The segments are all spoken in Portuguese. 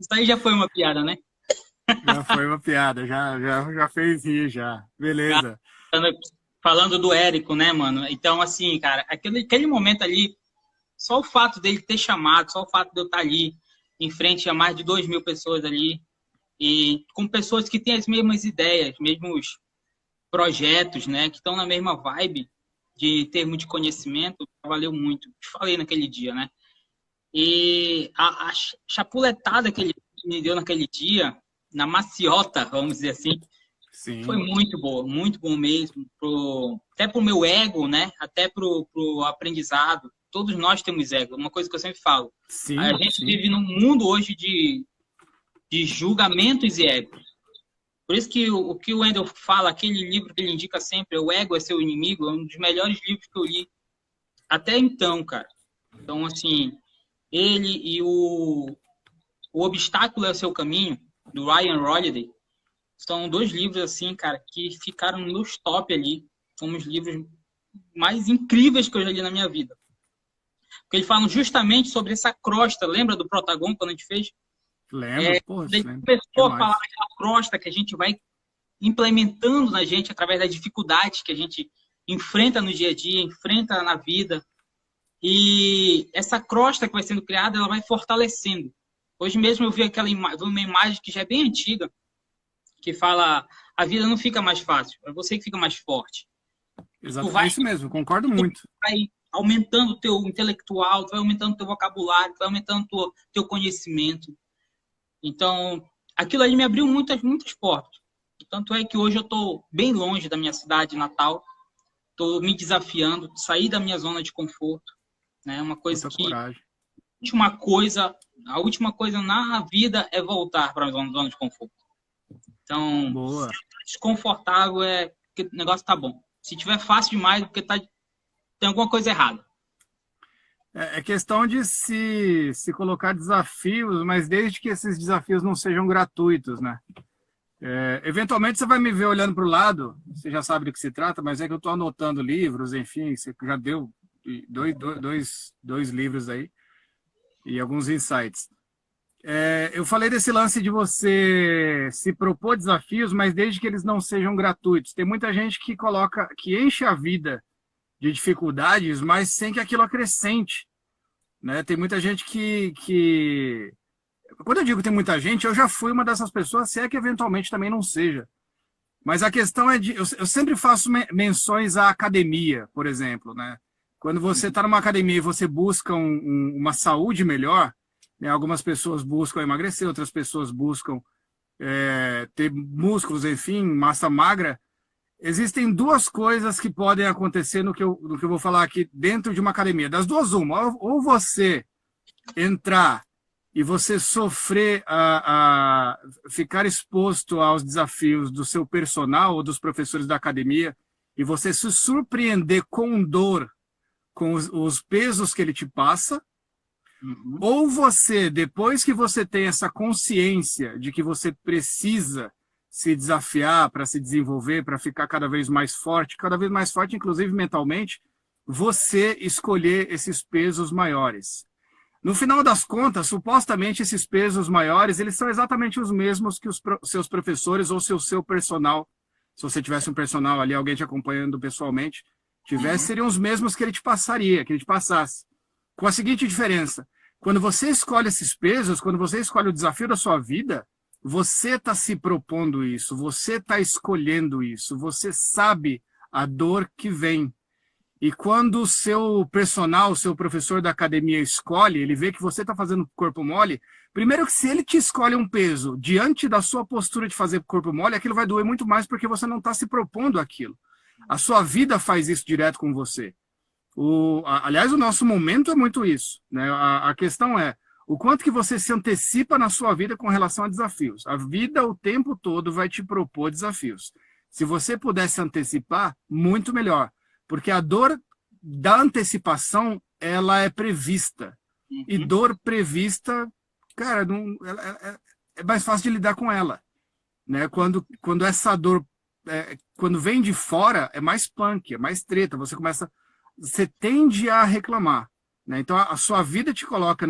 Isso aí já foi uma piada, né? Já foi uma piada, já fez rir, já. Beleza. Falando do Érico, né, mano? Então, assim, cara, aquele momento ali, só o fato dele ter chamado, só o fato de eu estar ali, em frente a mais de 2.000 pessoas ali, e com pessoas que têm as mesmas ideias, mesmos projetos, né, que estão na mesma vibe de termo de conhecimento, valeu muito. Te falei naquele dia, né? E a chapuletada que ele me deu naquele dia, na maciota, vamos dizer assim, foi Sim, muito boa, muito bom mesmo. Até pro meu ego, né? Até pro aprendizado. Todos nós temos ego, uma coisa que eu sempre falo. A sim, gente sim. vive num mundo hoje de julgamentos e egos. Por isso que o que o Wendell fala, aquele livro que ele indica sempre, O Ego é Seu Inimigo, é um dos melhores livros que eu li até então, cara. Então, assim, ele e o Obstáculo é o Seu Caminho, do Ryan Holiday, são dois livros, assim, cara, que ficaram nos top ali. São os livros mais incríveis que eu já li na minha vida. Porque eles falam justamente sobre essa crosta. Lembra do Protagon, quando a gente fez? Lembro, pô, Quando a gente lembro começou a falar demais. daquela crosta que a gente vai implementando na gente através das dificuldades que a gente enfrenta no dia a dia, enfrenta na vida. E essa crosta que vai sendo criada, ela vai fortalecendo. Hoje mesmo eu vi uma imagem que já é bem antiga, que fala: a vida não fica mais fácil, é você que fica mais forte. Tu Exato, é vai, isso mesmo, concordo tu muito. vai aumentando o teu intelectual, tu vai aumentando o teu vocabulário, tu vai aumentando o teu conhecimento. Então, aquilo ali me abriu muitas, muitas portas. Tanto é que hoje eu estou bem longe da minha cidade natal, estou me desafiando, sair da minha zona de conforto, né? Uma coisa Puta que coragem. a última coisa na vida é voltar para a zona de conforto. Então, se Boa. tá desconfortável é porque o negócio tá bom. Se tiver fácil demais, é porque tem alguma coisa errada. É questão de se colocar desafios, mas desde que esses desafios não sejam gratuitos, né? Eventualmente você vai me ver olhando para o lado, você já sabe do que se trata, mas é que eu estou anotando livros, enfim, você já deu dois livros aí e alguns insights. Eu falei desse lance de você se propor desafios, mas desde que eles não sejam gratuitos. Tem muita gente que enche a vida de dificuldades, mas sem que aquilo acrescente, né? Tem muita gente que... Quando eu digo tem muita gente, eu já fui uma dessas pessoas, se é que eventualmente também não seja. Mas a questão é de... Eu sempre faço menções à academia, por exemplo, né? Quando você está numa academia e você busca uma saúde melhor, né? Algumas pessoas buscam emagrecer, outras pessoas buscam ter músculos, enfim, massa magra. Existem duas coisas que podem acontecer no que eu vou falar aqui dentro de uma academia. Das duas, uma. Ou você entrar e você sofrer, ficar exposto aos desafios do seu personal ou dos professores da academia, e você se surpreender com dor, com os pesos que ele te passa, Uhum. ou você, depois que você tem essa consciência de que você precisa se desafiar para se desenvolver, para ficar cada vez mais forte, inclusive mentalmente, você escolher esses pesos maiores. No final das contas, supostamente esses pesos maiores, eles são exatamente os mesmos que os seus professores ou seu personal, se você tivesse um personal ali, alguém te acompanhando pessoalmente, tivesse, seriam os mesmos que ele te passaria, que ele te passasse. Com a seguinte diferença: quando você escolhe esses pesos, quando você escolhe o desafio da sua vida, você está se propondo isso, você está escolhendo isso, você sabe a dor que vem. E quando o seu personal, o seu professor da academia escolhe, ele vê que você está fazendo corpo mole, primeiro que se ele te escolhe um peso diante da sua postura de fazer corpo mole, aquilo vai doer muito mais porque você não está se propondo aquilo. A sua vida faz isso direto com você. Aliás, o nosso momento é muito isso, né? A questão é o quanto que você se antecipa na sua vida com relação a desafios. A vida o tempo todo vai te propor desafios. Se você pudesse antecipar, muito melhor, porque a dor da antecipação ela é prevista, e Uhum. dor prevista, cara, não, é mais fácil de lidar com ela, né? Quando essa dor quando vem de fora é mais punk, é mais treta. Você tende a reclamar, né? Então a sua vida te coloca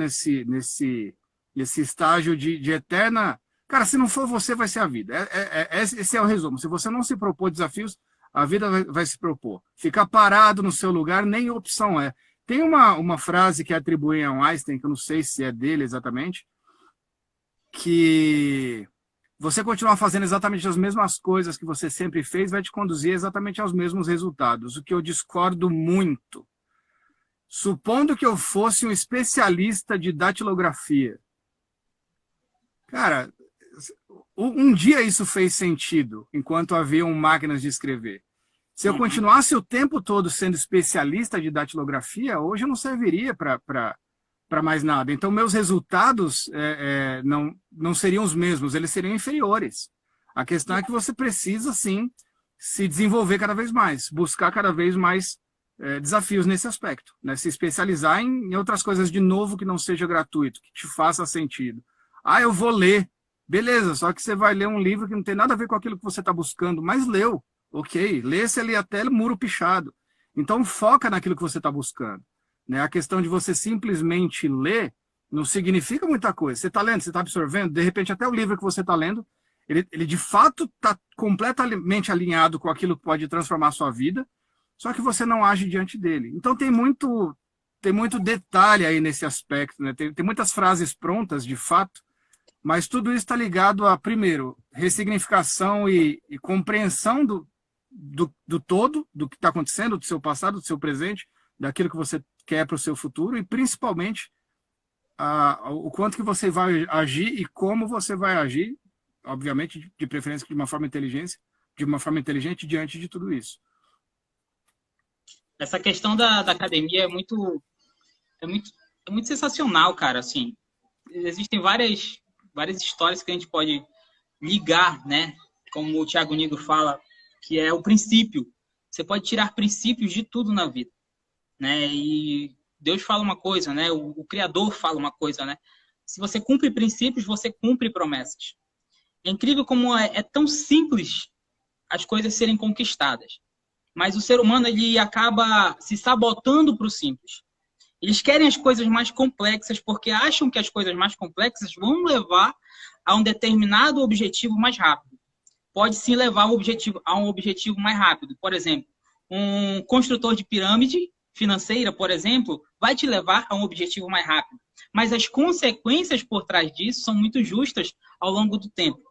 esse estágio de eterna... Cara, se não for você, vai ser a vida. Esse é o resumo. Se você não se propor desafios, a vida vai se propor. Ficar parado no seu lugar nem opção é. Tem uma frase que atribuem a um Einstein, que eu não sei se é dele exatamente, que você continuar fazendo exatamente as mesmas coisas que você sempre fez vai te conduzir exatamente aos mesmos resultados, o que eu discordo muito. Supondo que eu fosse um especialista de datilografia. Cara, um dia isso fez sentido, enquanto haviam máquinas de escrever. Se eu continuasse o tempo todo sendo especialista de datilografia, hoje eu não serviria para mais nada. Então, meus resultados não seriam os mesmos, eles seriam inferiores. A questão é que você precisa, sim, se desenvolver cada vez mais, buscar cada vez mais desafios nesse aspecto, né? Se especializar em outras coisas de novo que não seja gratuito, que te faça sentido. Ah, eu vou ler. Beleza, só que você vai ler um livro que não tem nada a ver com aquilo que você está buscando, mas leu. Ok, lê-se ali até muro pichado. Então, foca naquilo que você está buscando. Né? A questão de você simplesmente ler não significa muita coisa. Você está lendo, você está absorvendo, de repente até o livro que você está lendo, ele de fato está completamente alinhado com aquilo que pode transformar a sua vida, só que você não age diante dele. Então tem muito detalhe aí nesse aspecto, né? Tem muitas frases prontas, de fato, mas tudo isso está ligado a, primeiro, ressignificação e compreensão do todo, do que está acontecendo, do seu passado, do seu presente, daquilo que você quer para o seu futuro, e principalmente o quanto que você vai agir e como você vai agir, obviamente, de preferência de uma forma inteligente diante de tudo isso. Essa questão da academia é muito sensacional, cara. Assim, existem várias histórias que a gente pode ligar, né? Como o Thiago Nigro fala, que é o princípio. Você pode tirar princípios de tudo na vida, né? E Deus fala uma coisa, né? O Criador fala uma coisa, né? Se você cumpre princípios, você cumpre promessas. É incrível como é tão simples as coisas serem conquistadas. Mas o ser humano, ele acaba se sabotando para o simples. Eles querem as coisas mais complexas porque acham que as coisas mais complexas vão levar a um determinado objetivo mais rápido. Pode sim levar a um objetivo mais rápido. Por exemplo, um construtor de pirâmide financeira, por exemplo, vai te levar a um objetivo mais rápido. Mas as consequências por trás disso são muito justas ao longo do tempo.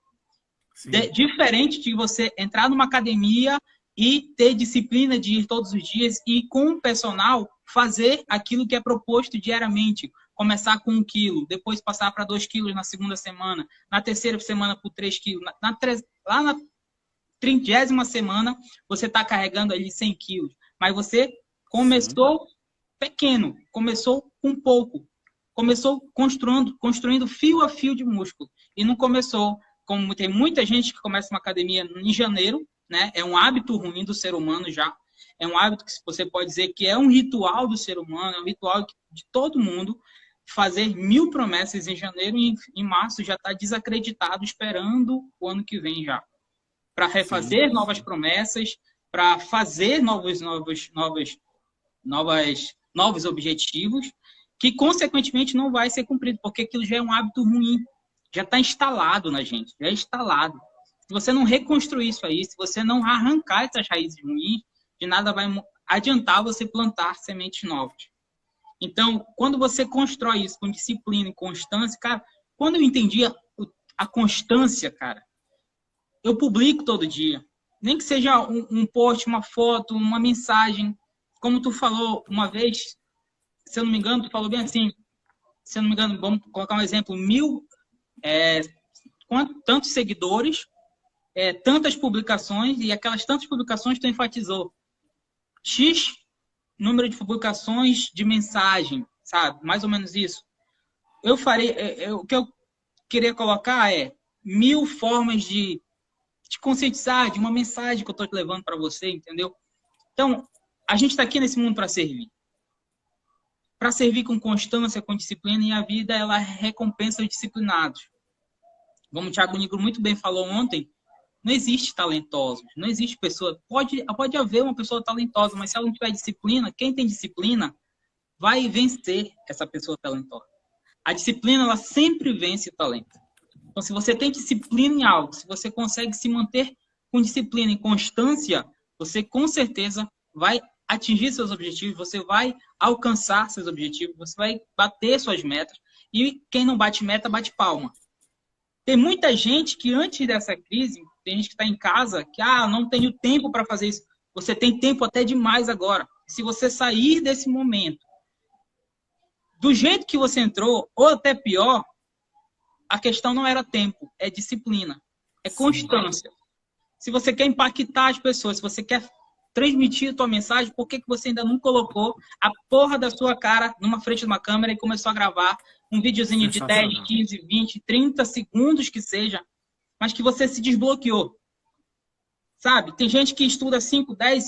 Diferente de você entrar numa academia e ter disciplina de ir todos os dias e, com o personal, fazer aquilo que é proposto diariamente. Começar com 1 quilo, depois passar para 2 quilos na segunda semana, na terceira semana por 3 quilos. Lá na 30ª semana, você está carregando ali 100 quilos. Mas você começou pequeno, começou com pouco. Começou construindo fio a fio de músculo. E não começou, como tem muita gente que começa uma academia em janeiro, né? É um hábito ruim do ser humano já. É um hábito que você pode dizer que é um ritual do ser humano, é um ritual de todo mundo. Fazer 1000 promessas em janeiro e em março já está desacreditado, esperando o ano que vem já. Para refazer novas promessas, para fazer novos objetivos, que consequentemente não vai ser cumprido, porque aquilo já é um hábito ruim. Já está instalado na gente, já é instalado. Se você não reconstruir isso aí, se você não arrancar essas raízes ruins, de nada vai adiantar você plantar sementes novas. Então, quando você constrói isso com disciplina e constância, cara, quando eu entendi a constância, cara, eu publico todo dia. Nem que seja um post, uma foto, uma mensagem. Como tu falou uma vez, se eu não me engano, tu falou bem assim, se eu não me engano, vamos colocar um exemplo, 1000, tantos seguidores, tantas publicações, e aquelas tantas publicações tu enfatizou. X número de publicações de mensagem, sabe? Mais ou menos isso. O que eu queria colocar 1000 formas de conscientizar, de uma mensagem que eu estou te levando para você, entendeu? Então, a gente está aqui nesse mundo para servir. Para servir com constância, com disciplina, e a vida, ela recompensa os disciplinados. Como o Thiago Nigro muito bem falou ontem, não existe talentosos, não existe pessoa. Pode haver uma pessoa talentosa, mas se ela não tiver disciplina, quem tem disciplina vai vencer essa pessoa talentosa. A disciplina, ela sempre vence o talento. Então, se você tem disciplina em algo, se você consegue se manter com disciplina e constância, você com certeza vai atingir seus objetivos, você vai alcançar seus objetivos, você vai bater suas metas. E quem não bate meta, bate palma. Tem muita gente que antes dessa crise, tem gente que está em casa, que não tenho tempo para fazer isso. Você tem tempo até demais agora. Se você sair desse momento do jeito que você entrou, ou até pior, a questão não era tempo, é disciplina, é constância. Se você quer impactar as pessoas, se você quer transmitir a tua mensagem, por que você ainda não colocou a porra da sua cara numa frente de uma câmera e começou a gravar um videozinho de 10, 15, 20, 30 segundos que seja, mas que você se desbloqueou? Sabe? Tem gente que estuda 5, 10,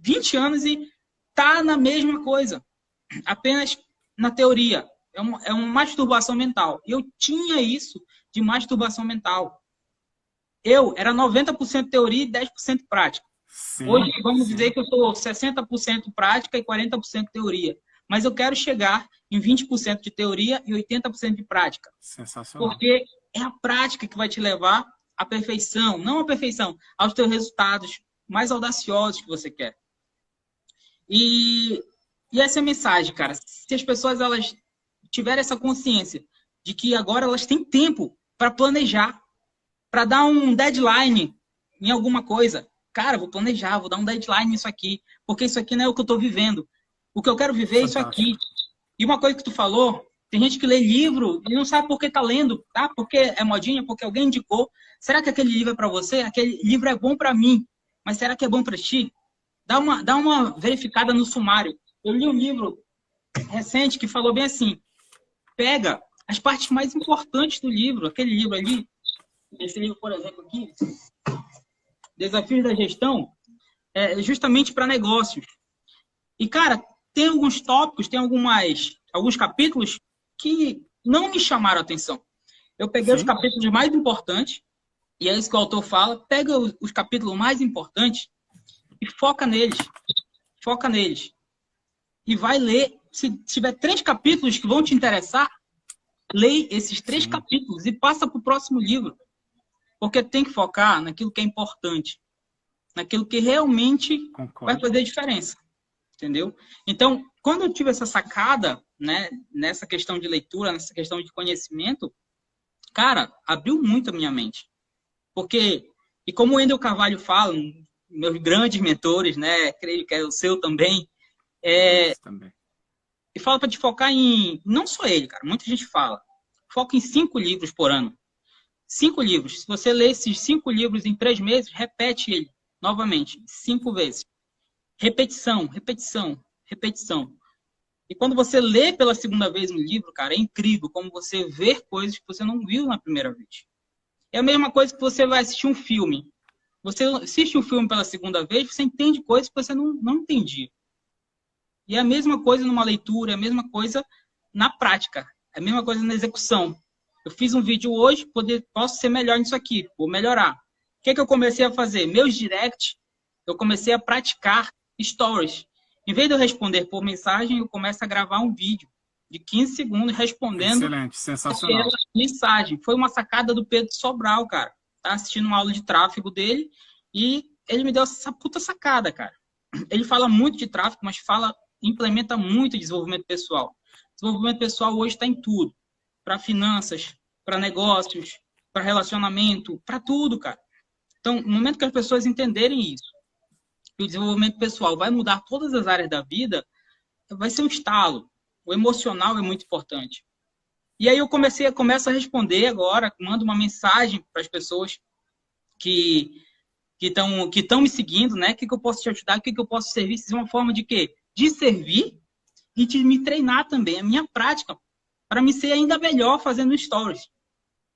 20 anos e tá na mesma coisa, apenas na teoria. É uma masturbação mental. Eu tinha isso de masturbação mental. Eu era 90% teoria e 10% prática. Sim, hoje, vamos dizer que eu sou 60% prática e 40% teoria. Mas eu quero chegar em 20% de teoria e 80% de prática. Sensacional. Porque é a prática que vai te levar à perfeição. Não à perfeição, aos teus resultados mais audaciosos que você quer. E essa é a mensagem, cara. Se as pessoas elas tiverem essa consciência de que agora elas têm tempo para planejar, para dar um deadline em alguma coisa. Cara, vou planejar, vou dar um deadline nisso aqui, porque isso aqui não é o que eu estou vivendo. O que eu quero viver é isso aqui. E uma coisa que tu falou, tem gente que lê livro e não sabe por que está lendo, tá? Porque é modinha, porque alguém indicou. Será que aquele livro é para você? Aquele livro é bom para mim, mas será que é bom para ti? Dá uma verificada no sumário. Eu li um livro recente que falou bem assim, pega as partes mais importantes do livro, aquele livro ali, esse livro, por exemplo, aqui, Desafios da Gestão, é justamente para negócios. E, cara, tem alguns tópicos, tem alguns capítulos que não me chamaram a atenção. Eu peguei os capítulos mais importantes, e é isso que o autor fala, pega os capítulos mais importantes e foca neles. Foca neles. E vai ler, se tiver 3 capítulos que vão te interessar, leia esses 3 capítulos e passa para o próximo livro. Porque tem que focar naquilo que é importante. Naquilo que realmente vai fazer diferença. Entendeu? Então, quando eu tive essa sacada, né, nessa questão de leitura, nessa questão de conhecimento, cara, abriu muito a minha mente. Porque, e como o Wendel Carvalho fala, meus grandes mentores, né, creio que é o seu também, também. E fala para te focar em... Não só ele, cara. Muita gente fala. Foca em 5 livros por ano. 5 livros. Se você ler esses 5 livros em 3 meses, repete ele novamente. 5 vezes. Repetição, repetição, repetição. E quando você lê pela segunda vez um livro, cara, é incrível como você vê coisas que você não viu na primeira vez. É a mesma coisa que você vai assistir um filme. Você assiste um filme pela segunda vez, você entende coisas que você não entendia. E é a mesma coisa numa leitura, é a mesma coisa na prática, é a mesma coisa na execução. Eu fiz um vídeo hoje, posso ser melhor nisso aqui, vou melhorar. O que eu comecei a fazer? Meus directs, eu comecei a praticar stories. Em vez de eu responder por mensagem, eu começo a gravar um vídeo de 15 segundos respondendo. Excelente, sensacional. Aquela mensagem. Foi uma sacada do Pedro Sobral, cara. Tá assistindo uma aula de tráfego dele e ele me deu essa puta sacada, cara. Ele fala muito de tráfego, mas implementa muito desenvolvimento pessoal. Desenvolvimento pessoal hoje está em tudo. Para finanças, para negócios, para relacionamento, para tudo, cara. Então, no momento que as pessoas entenderem isso, que o desenvolvimento pessoal vai mudar todas as áreas da vida, vai ser um estalo. O emocional é muito importante. E aí eu começo a responder agora, mando uma mensagem para as pessoas que estão me seguindo, né? O que eu posso te ajudar, o que eu posso servir, de uma forma de quê? De servir e de me treinar também, a minha prática, para me ser ainda melhor fazendo stories,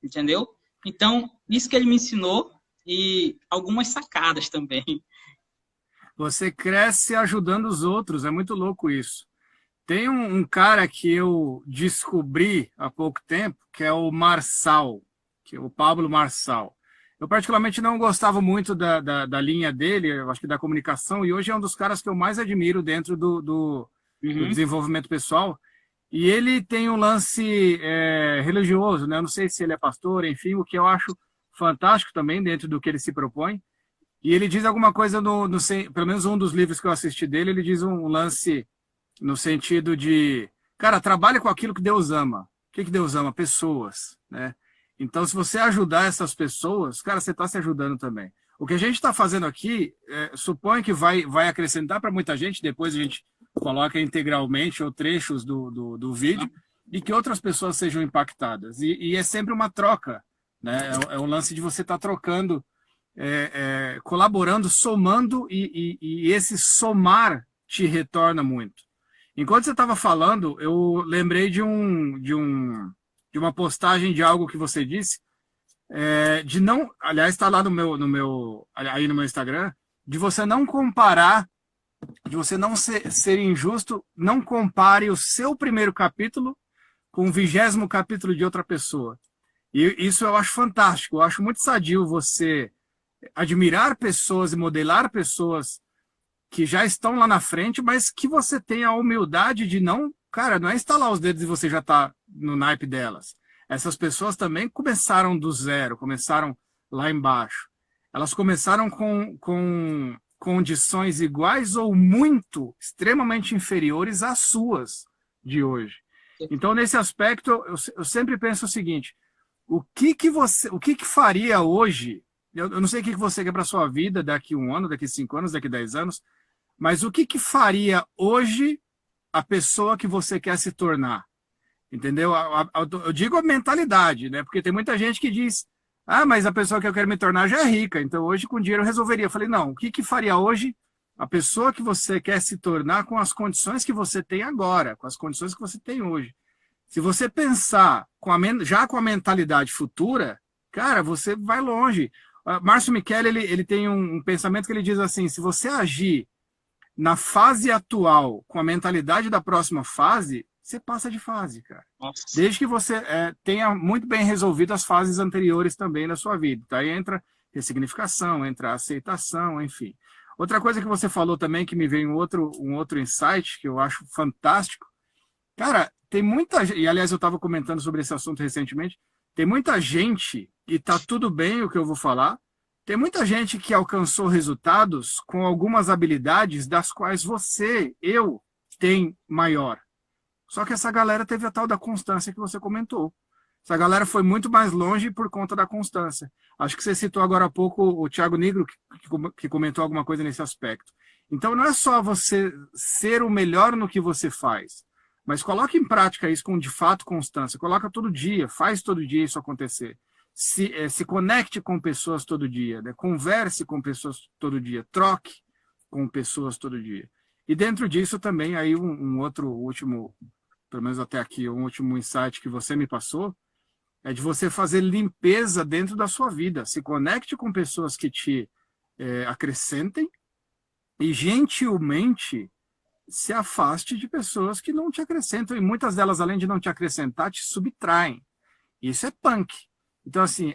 entendeu? Então, isso que ele me ensinou e algumas sacadas também. Você cresce ajudando os outros, é muito louco isso. Tem um cara que eu descobri há pouco tempo, que é o Marçal, que é o Pablo Marçal. Eu particularmente não gostava muito da linha dele, eu acho que da comunicação, e hoje é um dos caras que eu mais admiro dentro do desenvolvimento pessoal. E ele tem um lance religioso, né? Eu não sei se ele é pastor, enfim, o que eu acho fantástico também dentro do que ele se propõe. E ele diz alguma coisa, pelo menos um dos livros que eu assisti dele, ele diz um lance no sentido de, cara, trabalhe com aquilo que Deus ama. O que Deus ama? Pessoas, né? Então, se você ajudar essas pessoas, cara, você está se ajudando também. O que a gente está fazendo aqui, suponho que vai acrescentar para muita gente, depois a gente coloca integralmente ou trechos do vídeo, e que outras pessoas sejam impactadas. E é sempre uma troca, né? É um lance de você estar trocando, colaborando, somando, e esse somar te retorna muito. Enquanto você estava falando, eu lembrei de uma postagem de algo que você disse, de não, aliás, está lá aí no meu Instagram, de você não comparar, de você não ser injusto, não compare o seu primeiro capítulo com o 20º capítulo de outra pessoa. E isso eu acho fantástico, eu acho muito sadio você admirar pessoas e modelar pessoas que já estão lá na frente, mas que você tenha a humildade de não, cara, não é estalar os dedos e você já está no naipe delas. Essas pessoas também começaram do zero, começaram lá embaixo. Elas começaram com condições iguais ou muito, extremamente inferiores às suas de hoje. Então, nesse aspecto, eu sempre penso o seguinte, o que faria hoje, eu não sei o que você quer para a sua vida daqui 1 ano, daqui 5 anos, daqui 10 anos, mas o que faria hoje a pessoa que você quer se tornar? Entendeu? Eu digo a mentalidade, né? Porque tem muita gente que diz, mas a pessoa que eu quero me tornar já é rica, então hoje com dinheiro eu resolveria. Eu falei, não, o que faria hoje a pessoa que você quer se tornar com as condições que você tem agora, com as condições que você tem hoje? Se você pensar já com a mentalidade futura, cara, você vai longe. Márcio Michele, ele tem um pensamento que ele diz assim, se você agir na fase atual com a mentalidade da próxima fase, você passa de fase, cara. Nossa. Desde que você tenha muito bem resolvido as fases anteriores também na sua vida. Tá? Aí entra ressignificação, entra aceitação, enfim. Outra coisa que você falou também, que me veio um outro insight, que eu acho fantástico. Cara, tem muita gente, e aliás eu estava comentando sobre esse assunto recentemente, tem muita gente, e tá tudo bem o que eu vou falar, tem muita gente que alcançou resultados com algumas habilidades das quais eu, tem maior. Só que essa galera teve a tal da constância que você comentou. Essa galera foi muito mais longe por conta da constância. Acho que você citou agora há pouco o Thiago Nigro, que comentou alguma coisa nesse aspecto. Então não é só você ser o melhor no que você faz, mas coloque em prática isso com, de fato, constância. Coloca todo dia, faz todo dia isso acontecer. Se conecte com pessoas todo dia, né? Converse com pessoas todo dia, troque com pessoas todo dia. E dentro disso também, aí um outro último, pelo menos até aqui, um último insight que você me passou, é de você fazer limpeza dentro da sua vida. Se conecte com pessoas que te acrescentem e gentilmente se afaste de pessoas que não te acrescentam. E muitas delas, além de não te acrescentar, te subtraem. Isso é punk. Então, assim,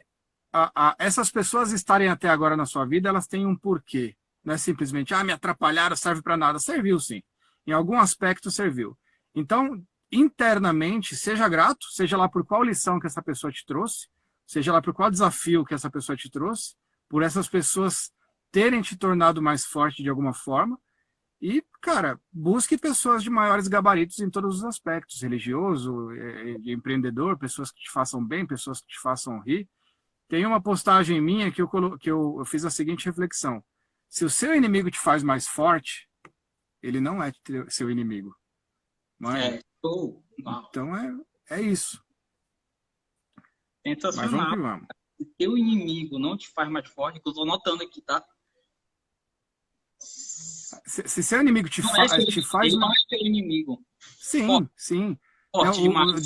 essas pessoas estarem até agora na sua vida, elas têm um porquê. Não é simplesmente, me atrapalharam, serve para nada. Serviu, sim. Em algum aspecto, serviu. Então, internamente, seja grato, seja lá por qual lição que essa pessoa te trouxe, seja lá por qual desafio que essa pessoa te trouxe, por essas pessoas terem te tornado mais forte de alguma forma. E, cara, busque pessoas de maiores gabaritos em todos os aspectos, religioso, empreendedor, pessoas que te façam bem, pessoas que te façam rir. Tem uma postagem minha que eu fiz a seguinte reflexão. Se o seu inimigo te faz mais forte, ele não é seu inimigo. Não é? Então é isso. Sensacional. Mas vamos que vamos. Se teu inimigo não te faz mais forte, que eu estou anotando aqui, tá? Se seu inimigo te faz... Ele não é seu inimigo. Sim, Forte. Sim. Forte demais.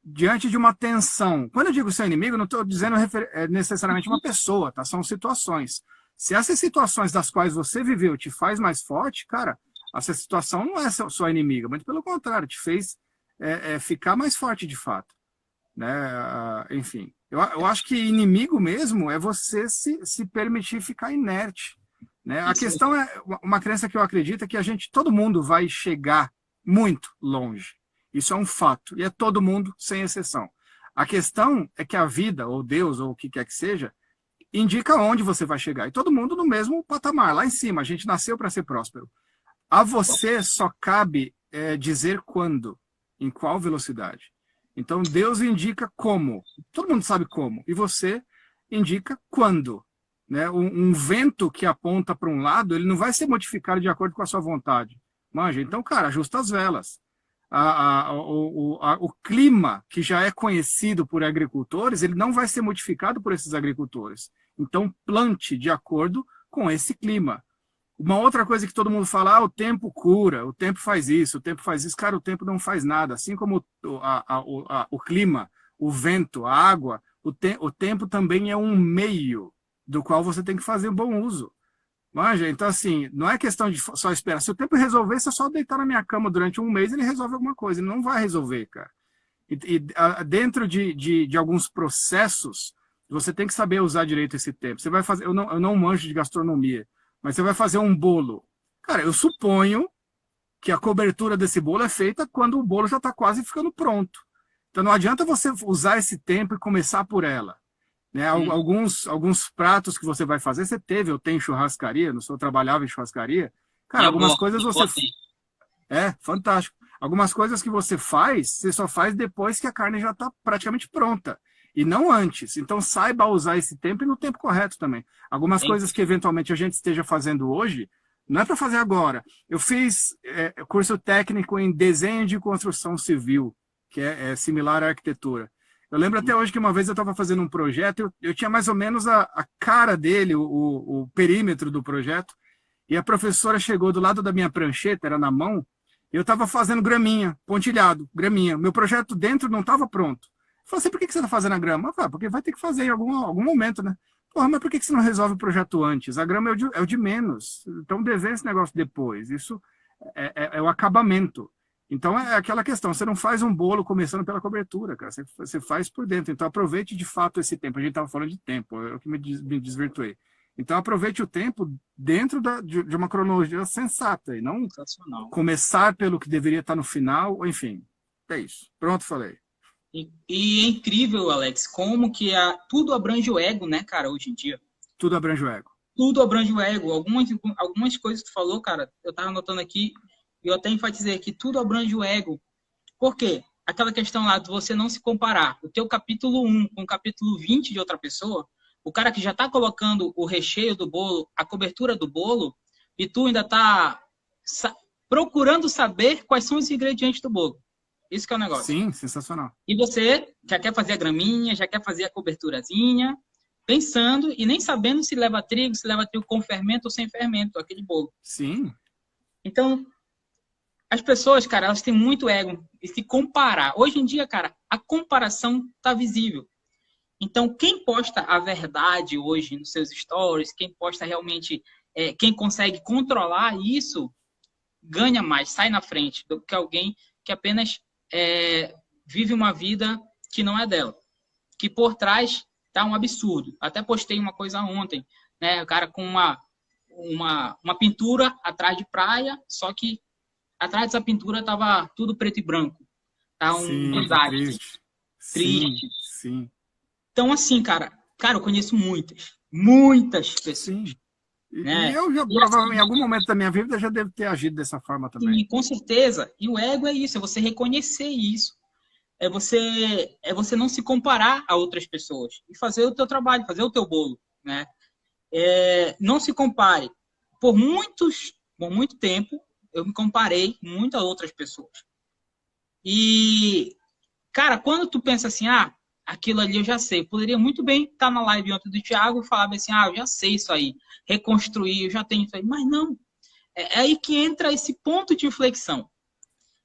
Diante de uma tensão. Quando eu digo seu inimigo, não estou dizendo necessariamente uma pessoa, tá? São situações. Se essas situações das quais você viveu te faz mais forte, cara, essa situação não é sua inimiga, mas pelo contrário, te fez ficar mais forte de fato. Né? Enfim, eu acho que inimigo mesmo é você se permitir ficar inerte. Né? A questão é, uma crença que eu acredito é que todo mundo vai chegar muito longe. Isso é um fato. E é todo mundo, sem exceção. A questão é que a vida, ou Deus, ou o que quer que seja, indica onde você vai chegar. E todo mundo no mesmo patamar, lá em cima. A gente nasceu para ser próspero. A você só cabe dizer quando, em qual velocidade. Então, Deus indica como. Todo mundo sabe como. E você indica quando. Né? Um vento que aponta para um lado, ele não vai ser modificado de acordo com a sua vontade. Manja? Então, cara, ajusta as velas. O clima, que já é conhecido por agricultores, ele não vai ser modificado por esses agricultores. Então, plante de acordo com esse clima. Uma outra coisa que todo mundo fala, o tempo cura, o tempo faz isso, o tempo faz isso. Cara, o tempo não faz nada. Assim como o clima, o vento, a água, o tempo também é um meio do qual você tem que fazer um bom uso. Manja? Então, assim, não é questão de só esperar. Se o tempo resolver, se eu só deitar na minha cama durante um mês, ele resolve alguma coisa. Ele não vai resolver, cara. Dentro de alguns processos, você tem que saber usar direito esse tempo. Você vai fazer, eu não manjo de gastronomia, mas você vai fazer um bolo. Cara, eu suponho que a cobertura desse bolo é feita quando o bolo já está quase ficando pronto. Então não adianta você usar esse tempo e começar por ela. Né? Alguns pratos que você vai fazer, você teve, eu tenho churrascaria, não sou, eu trabalhava em churrascaria. Cara, algumas coisas você... fantástico. Algumas coisas que você faz, você só faz depois que a carne já está praticamente pronta. E não antes. Então saiba usar esse tempo e no tempo correto também. Algumas coisas que eventualmente a gente esteja fazendo hoje, não é para fazer agora. Eu fiz curso técnico em desenho de construção civil, que é similar à arquitetura. Eu lembro até hoje que uma vez eu estava fazendo um projeto, eu tinha mais ou menos a cara dele, o perímetro do projeto, e a professora chegou do lado da minha prancheta, era na mão, e eu estava fazendo graminha, pontilhado, graminha. Meu projeto dentro não estava pronto. Eu falei assim, por que você está fazendo a grama? Porque vai ter que fazer em algum momento, né? Porra, mas por que você não resolve o projeto antes? A grama é o de menos. Então desenha esse negócio depois. Isso é o acabamento. Então é aquela questão, você não faz um bolo começando pela cobertura, cara, você faz por dentro. Então aproveite de fato esse tempo. A gente estava falando de tempo, é o que me desvirtuei. Então aproveite o tempo dentro de uma cronologia sensata e não começar pelo que deveria estar no final, enfim. É isso. Pronto, falei. E é incrível, Alex, como que tudo abrange o ego, né, cara, hoje em dia. Tudo abrange o ego. Tudo abrange o ego. Algumas coisas que tu falou, cara, eu tava anotando aqui, e eu até enfatizei que tudo abrange o ego. Por quê? Aquela questão lá de você não se comparar. O teu capítulo 1 com o capítulo 20 de outra pessoa, o cara que já tá colocando o recheio do bolo, a cobertura do bolo, e tu ainda tá procurando saber quais são os ingredientes do bolo. Isso que é o negócio. Sim, sensacional. E você já quer fazer a graminha, já quer fazer a coberturazinha, pensando e nem sabendo se leva trigo com fermento ou sem fermento, aquele bolo. Sim. Então, as pessoas, cara, elas têm muito ego e se comparar. Hoje em dia, cara, a comparação tá visível. Então, quem posta a verdade hoje nos seus stories, quem posta realmente, quem consegue controlar isso, ganha mais, sai na frente do que alguém que apenas vive uma vida que não é dela. Que por trás tá um absurdo. Até postei uma coisa ontem, né? O cara com uma pintura atrás de praia, só que atrás dessa pintura tava tudo preto e branco. Tá um desastre. Triste. Sim. Então, assim, cara, eu conheço muitas pessoas. Sim. Né? E eu já, provavelmente, em algum momento da minha vida, já devo ter agido dessa forma também. Sim, com certeza. E o ego é isso, é você reconhecer isso. É você não se comparar a outras pessoas. E fazer o teu trabalho, fazer o teu bolo, né? Não se compare. Por muito tempo, eu me comparei muito a outras pessoas. E, cara, quando tu pensa assim, aquilo ali eu já sei. Eu poderia muito bem estar na live ontem do Thiago e falar assim, eu já sei isso aí. Reconstruir, eu já tenho isso aí. Mas não. É aí que entra esse ponto de inflexão.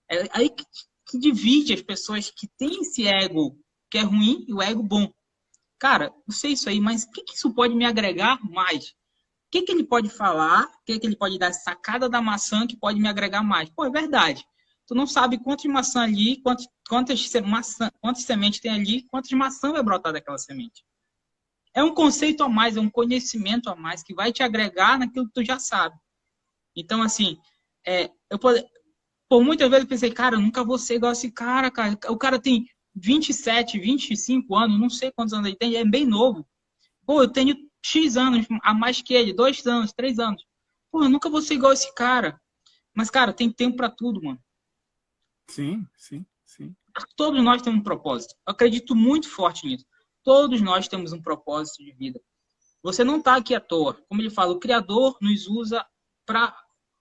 É aí que divide as pessoas que têm esse ego que é ruim e o ego bom. Cara, eu sei isso aí, mas o que isso pode me agregar mais? O que ele pode falar? O que ele pode dar sacada da maçã que pode me agregar mais? Pô, é verdade. Tu não sabe quantas maçã ali, quantas sementes tem ali, quantas maçã vai brotar daquela semente. É um conceito a mais, é um conhecimento a mais que vai te agregar naquilo que tu já sabe. Então, assim, Por muitas vezes eu pensei, cara, eu nunca vou ser igual esse cara, cara. O cara tem 27, 25 anos, não sei quantos anos ele tem, é bem novo. Pô, eu tenho X anos a mais que ele, 2 anos, 3 anos. Pô, eu nunca vou ser igual esse cara. Mas, cara, tem tempo pra tudo, mano. Sim, sim, sim. Todos nós temos um propósito. Eu acredito muito forte nisso. Todos nós temos um propósito de vida. Você não está aqui à toa. Como ele fala, o Criador nos usa para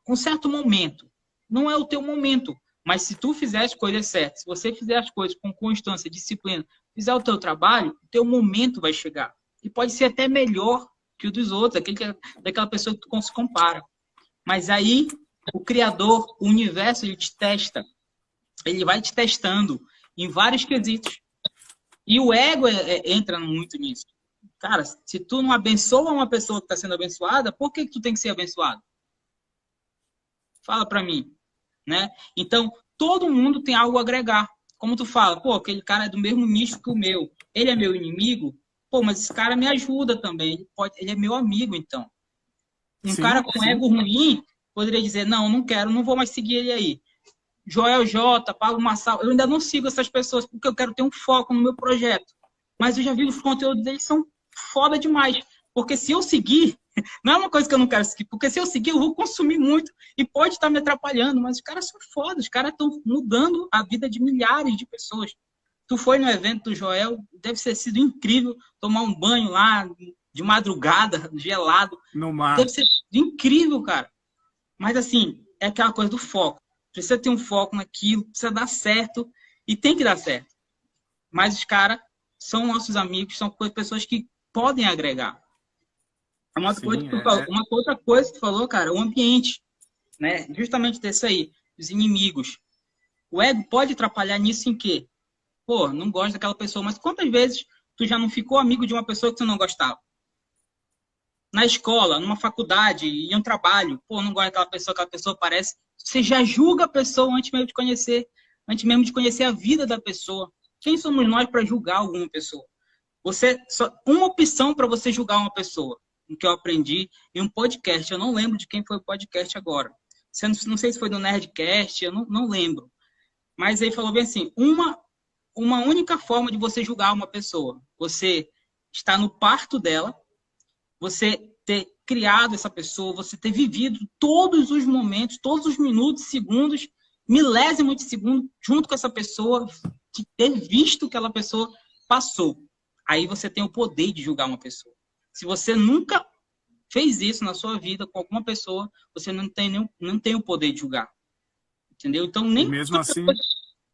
um certo momento. Não é o teu momento. Mas se tu fizer as coisas certas, se você fizer as coisas com constância, disciplina, fizer o teu trabalho, o teu momento vai chegar. E pode ser até melhor que o dos outros, daquela pessoa que tu se compara. Mas aí, o Criador, o universo, ele te testa. Ele vai te testando em vários quesitos. E o ego entra muito nisso. Cara, se tu não abençoa uma pessoa que está sendo abençoada, por que tu tem que ser abençoado? Fala para mim, né? Então, todo mundo tem algo a agregar. Como tu fala, pô, aquele cara é do mesmo nicho que o meu. Ele é meu inimigo? Pô, mas esse cara me ajuda também. Ele é meu amigo, então. Um cara com ego ruim poderia dizer, não quero, não vou mais seguir ele aí. Joel J, Pablo Marçal, eu ainda não sigo essas pessoas porque eu quero ter um foco no meu projeto. Mas eu já vi os conteúdos deles são foda demais. Porque se eu seguir, não é uma coisa que eu não quero seguir, porque se eu seguir eu vou consumir muito e pode estar me atrapalhando, mas os caras são foda, os caras estão mudando a vida de milhares de pessoas. Tu foi no evento do Joel, deve ter sido incrível tomar um banho lá de madrugada, gelado. No mar. Deve ser incrível, cara. Mas assim, é aquela coisa do foco. Precisa ter um foco naquilo, precisa dar certo e tem que dar certo. Mas os caras são nossos amigos, são pessoas que podem agregar. Uma outra coisa que tu falou, cara, o ambiente, né? Justamente desse aí, os inimigos. O ego pode atrapalhar nisso em quê? Pô, não gosto daquela pessoa, mas quantas vezes tu já não ficou amigo de uma pessoa que tu não gostava? Na escola, numa faculdade, em um trabalho, pô, não gosto daquela pessoa parece. Você já julga a pessoa antes mesmo de conhecer a vida da pessoa. Quem somos nós para julgar alguma pessoa? Uma opção para você julgar uma pessoa, o que eu aprendi em um podcast. Eu não lembro de quem foi o podcast agora. Não sei se foi do Nerdcast, eu não lembro. Mas ele falou bem assim, uma única forma de você julgar uma pessoa. Você está no parto dela, você ter criado essa pessoa, você ter vivido todos os momentos, todos os minutos, segundos, milésimos de segundo junto com essa pessoa, de ter visto que aquela pessoa passou. Aí você tem o poder de julgar uma pessoa. Se você nunca fez isso na sua vida com alguma pessoa, você não tem o poder de julgar. Entendeu? Então, nem mesmo assim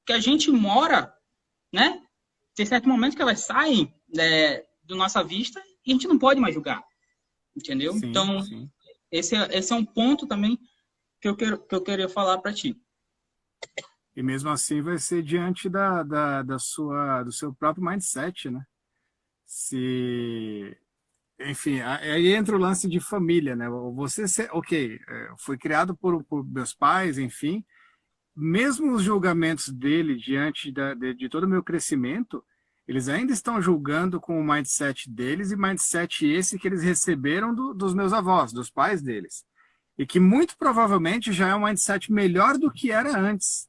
que a gente mora, né? Tem certos momentos que elas saem da nossa vista e a gente não pode mais julgar. Entendeu? Sim, então, sim. Esse é um ponto também que eu queria falar para ti. E mesmo assim vai ser diante do seu próprio mindset, né? Enfim, aí entra o lance de família, né? Fui criado por meus pais, enfim, mesmo os julgamentos dele diante de todo o meu crescimento, eles ainda estão julgando com o mindset deles e mindset esse que eles receberam dos meus avós, dos pais deles. E que muito provavelmente já é um mindset melhor do que era antes.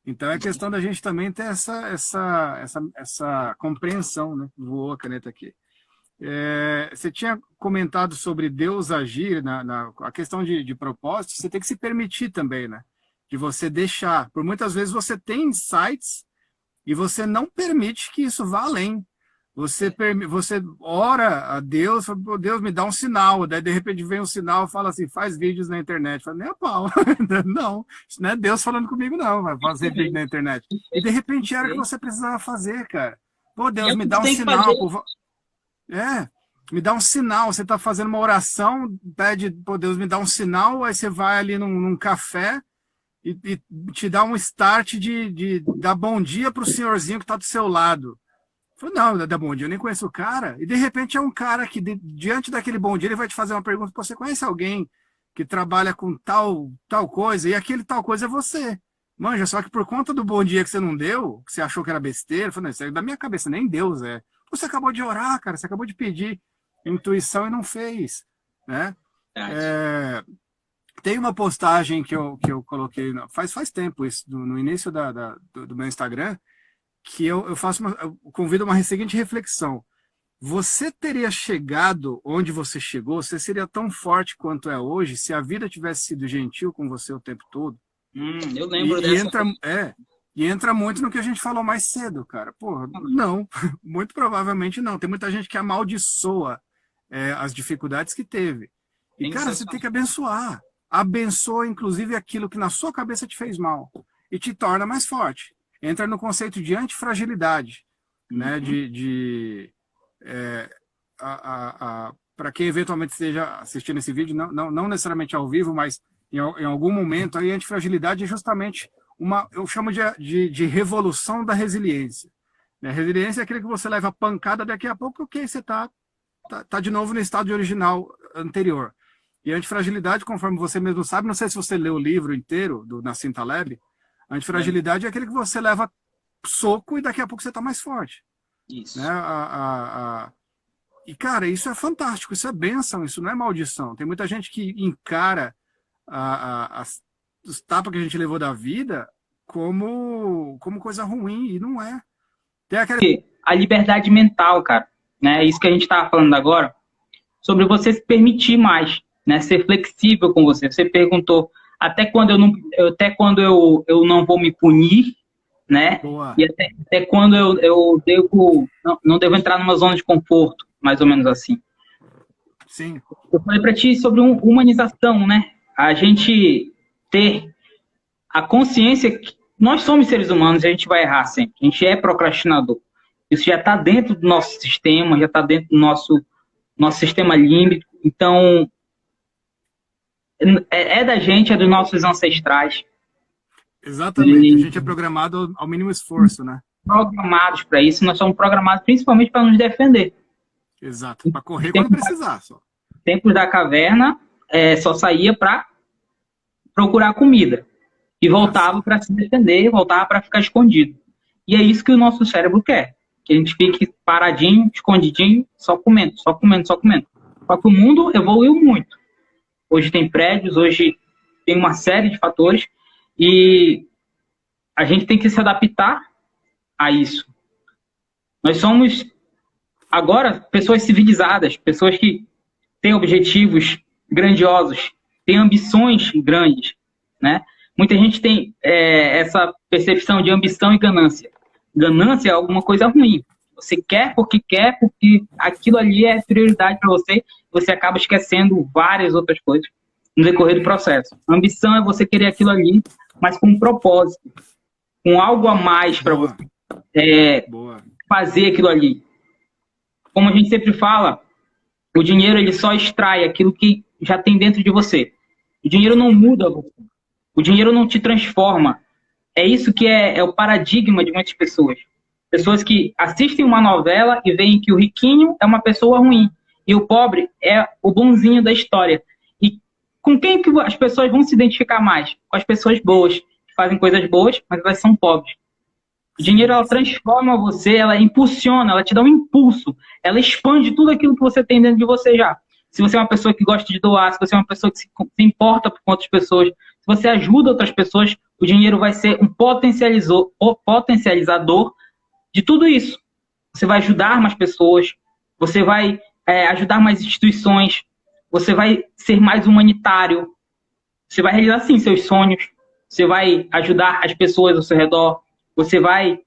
Então é questão da gente também ter essa compreensão, né? Voou a caneta aqui. Você tinha comentado sobre Deus agir, a questão de propósito, você tem que se permitir também, né? De você deixar. Por muitas vezes você tem insights e você não permite que isso vá além. Você ora a Deus, fala, Deus me dá um sinal, daí de repente vem um sinal e fala assim, faz vídeos na internet. Fala, nem a pau. Não, isso não é Deus falando comigo não, vai fazer vídeo na internet. E de repente era o que você precisava fazer, cara. Pô, Deus, me dá um sinal. Me dá um sinal, você está fazendo uma oração, pede, pô, Deus, me dá um sinal, aí você vai ali num café, e te dá um start de dar bom dia para o senhorzinho que está do seu lado. Falei, não, dá bom dia, eu nem conheço o cara. E de repente é um cara que, diante daquele bom dia, ele vai te fazer uma pergunta: você conhece alguém que trabalha com tal coisa? E aquele tal coisa é você. Manja, só que por conta do bom dia que você não deu, que você achou que era besteira, eu falei, não, isso aí da minha cabeça, nem Deus é. Você acabou de orar, cara, você acabou de pedir intuição e não fez, né? Tem uma postagem que eu coloquei, faz tempo isso, no início do meu Instagram, que eu eu convido uma seguinte reflexão. Você teria chegado onde você chegou, você seria tão forte quanto é hoje, se a vida tivesse sido gentil com você o tempo todo? Eu lembro E dessa. entra muito no que a gente falou mais cedo, cara. Porra, não, muito provavelmente não. Tem muita gente que amaldiçoa as dificuldades que teve. E, cara, você tem que abençoar. Abençoa, inclusive, aquilo que na sua cabeça te fez mal e te torna mais forte. Entra no conceito de antifragilidade, né? Para quem eventualmente esteja assistindo esse vídeo, não necessariamente ao vivo, mas em algum momento, aí, a antifragilidade é justamente eu chamo de revolução da resiliência. A resiliência é aquele que você leva pancada daqui a pouco, porque você tá de novo no estado original anterior. E a antifragilidade, conforme você mesmo sabe, não sei se você leu o livro inteiro do Nassim Taleb, a antifragilidade é aquele que você leva soco e daqui a pouco você está mais forte. Isso. Né? E, cara, isso é fantástico, isso é bênção, isso não é maldição. Tem muita gente que encara os tapas que a gente levou da vida como coisa ruim, e não é. Tem a liberdade mental, cara, né? Isso que a gente estava falando agora, sobre você se permitir mais, né? Ser flexível com você. Você perguntou até quando eu não vou me punir, né? Boa. E até quando eu não devo entrar numa zona de conforto, mais ou menos assim. Sim. Eu falei para ti sobre humanização, né? A gente ter a consciência que nós somos seres humanos e a gente vai errar sempre. A gente é procrastinador. Isso já está dentro do nosso sistema, já está dentro do nosso sistema límbico. Então, é da gente, é dos nossos ancestrais. Exatamente. A gente é programado ao mínimo esforço, né? Programados para isso. Nós somos programados principalmente para nos defender. Exato. Para correr quando precisar. Só. Tempos da caverna, só saía para procurar comida. E voltava para se defender, voltava para ficar escondido. E é isso que o nosso cérebro quer. Que a gente fique paradinho, escondidinho, só comendo, só comendo, só comendo. Só que o mundo evoluiu muito. Hoje tem prédios, hoje tem uma série de fatores e a gente tem que se adaptar a isso. Nós somos, agora, pessoas civilizadas, pessoas que têm objetivos grandiosos, têm ambições grandes, né? Muita gente tem essa percepção de ambição e ganância. Ganância é alguma coisa ruim. Você quer porque aquilo ali é prioridade para você, você acaba esquecendo várias outras coisas no decorrer do processo. A ambição é você querer aquilo ali, mas com um propósito, com algo a mais para você fazer aquilo ali. Como a gente sempre fala, o dinheiro ele só extrai aquilo que já tem dentro de você. O dinheiro não muda você. O dinheiro não te transforma. É isso que é o paradigma de muitas pessoas. Pessoas que assistem uma novela e veem que o riquinho é uma pessoa ruim e o pobre é o bonzinho da história. E com quem que as pessoas vão se identificar mais? Com as pessoas boas, que fazem coisas boas, mas elas são pobres. O dinheiro, ela transforma você, ela impulsiona, ela te dá um impulso, ela expande tudo aquilo que você tem dentro de você já. Se você é uma pessoa que gosta de doar, se você é uma pessoa que se importa com outras pessoas, se você ajuda outras pessoas, o dinheiro vai ser um potencializador de tudo isso. Você vai ajudar mais pessoas, você vai ajudar mais instituições, você vai ser mais humanitário, você vai realizar, sim, seus sonhos, você vai ajudar as pessoas ao seu redor, você vai...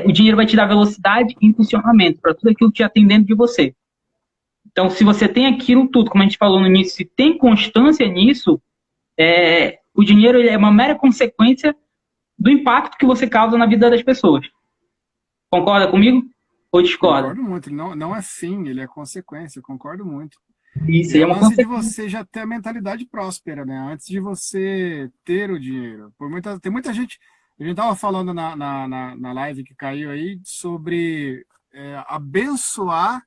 o dinheiro vai te dar velocidade e impulsionamento para tudo aquilo que já tem dentro de você. Então, se você tem aquilo tudo, como a gente falou no início, se tem constância nisso, o dinheiro ele é uma mera consequência do impacto que você causa na vida das pessoas. Concorda comigo? Ou discorda? Concordo muito. Não é fim, ele é consequência. Concordo muito. Isso, é uma consequência. De você já ter a mentalidade próspera, né? Antes de você ter o dinheiro. Tem muita gente... A gente estava falando na live que caiu aí sobre abençoar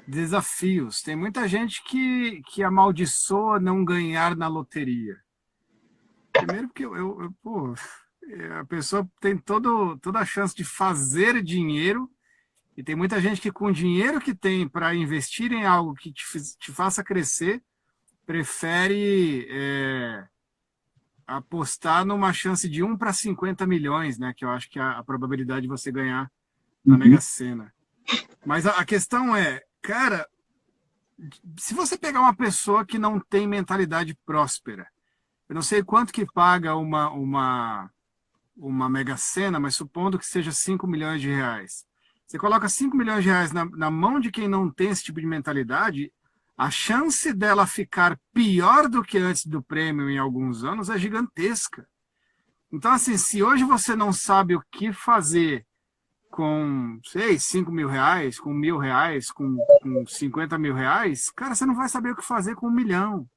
desafios. Tem muita gente que amaldiçoa não ganhar na loteria. Primeiro porque a pessoa tem toda a chance de fazer dinheiro e tem muita gente que com o dinheiro que tem para investir em algo que te faça crescer, prefere apostar numa chance de 1 para 50 milhões, né? Que eu acho que é a probabilidade de você ganhar na Mega Sena. Mas a questão é, cara, se você pegar uma pessoa que não tem mentalidade próspera, eu não sei quanto que paga uma Mega Sena, mas supondo que seja 5 milhões de reais. Você coloca 5 milhões de reais na mão de quem não tem esse tipo de mentalidade, a chance dela ficar pior do que antes do prêmio em alguns anos é gigantesca. Então, assim, se hoje você não sabe o que fazer com, sei, 5 mil reais, com 1.000 reais, com 50 mil reais, cara, você não vai saber o que fazer com 1 milhão.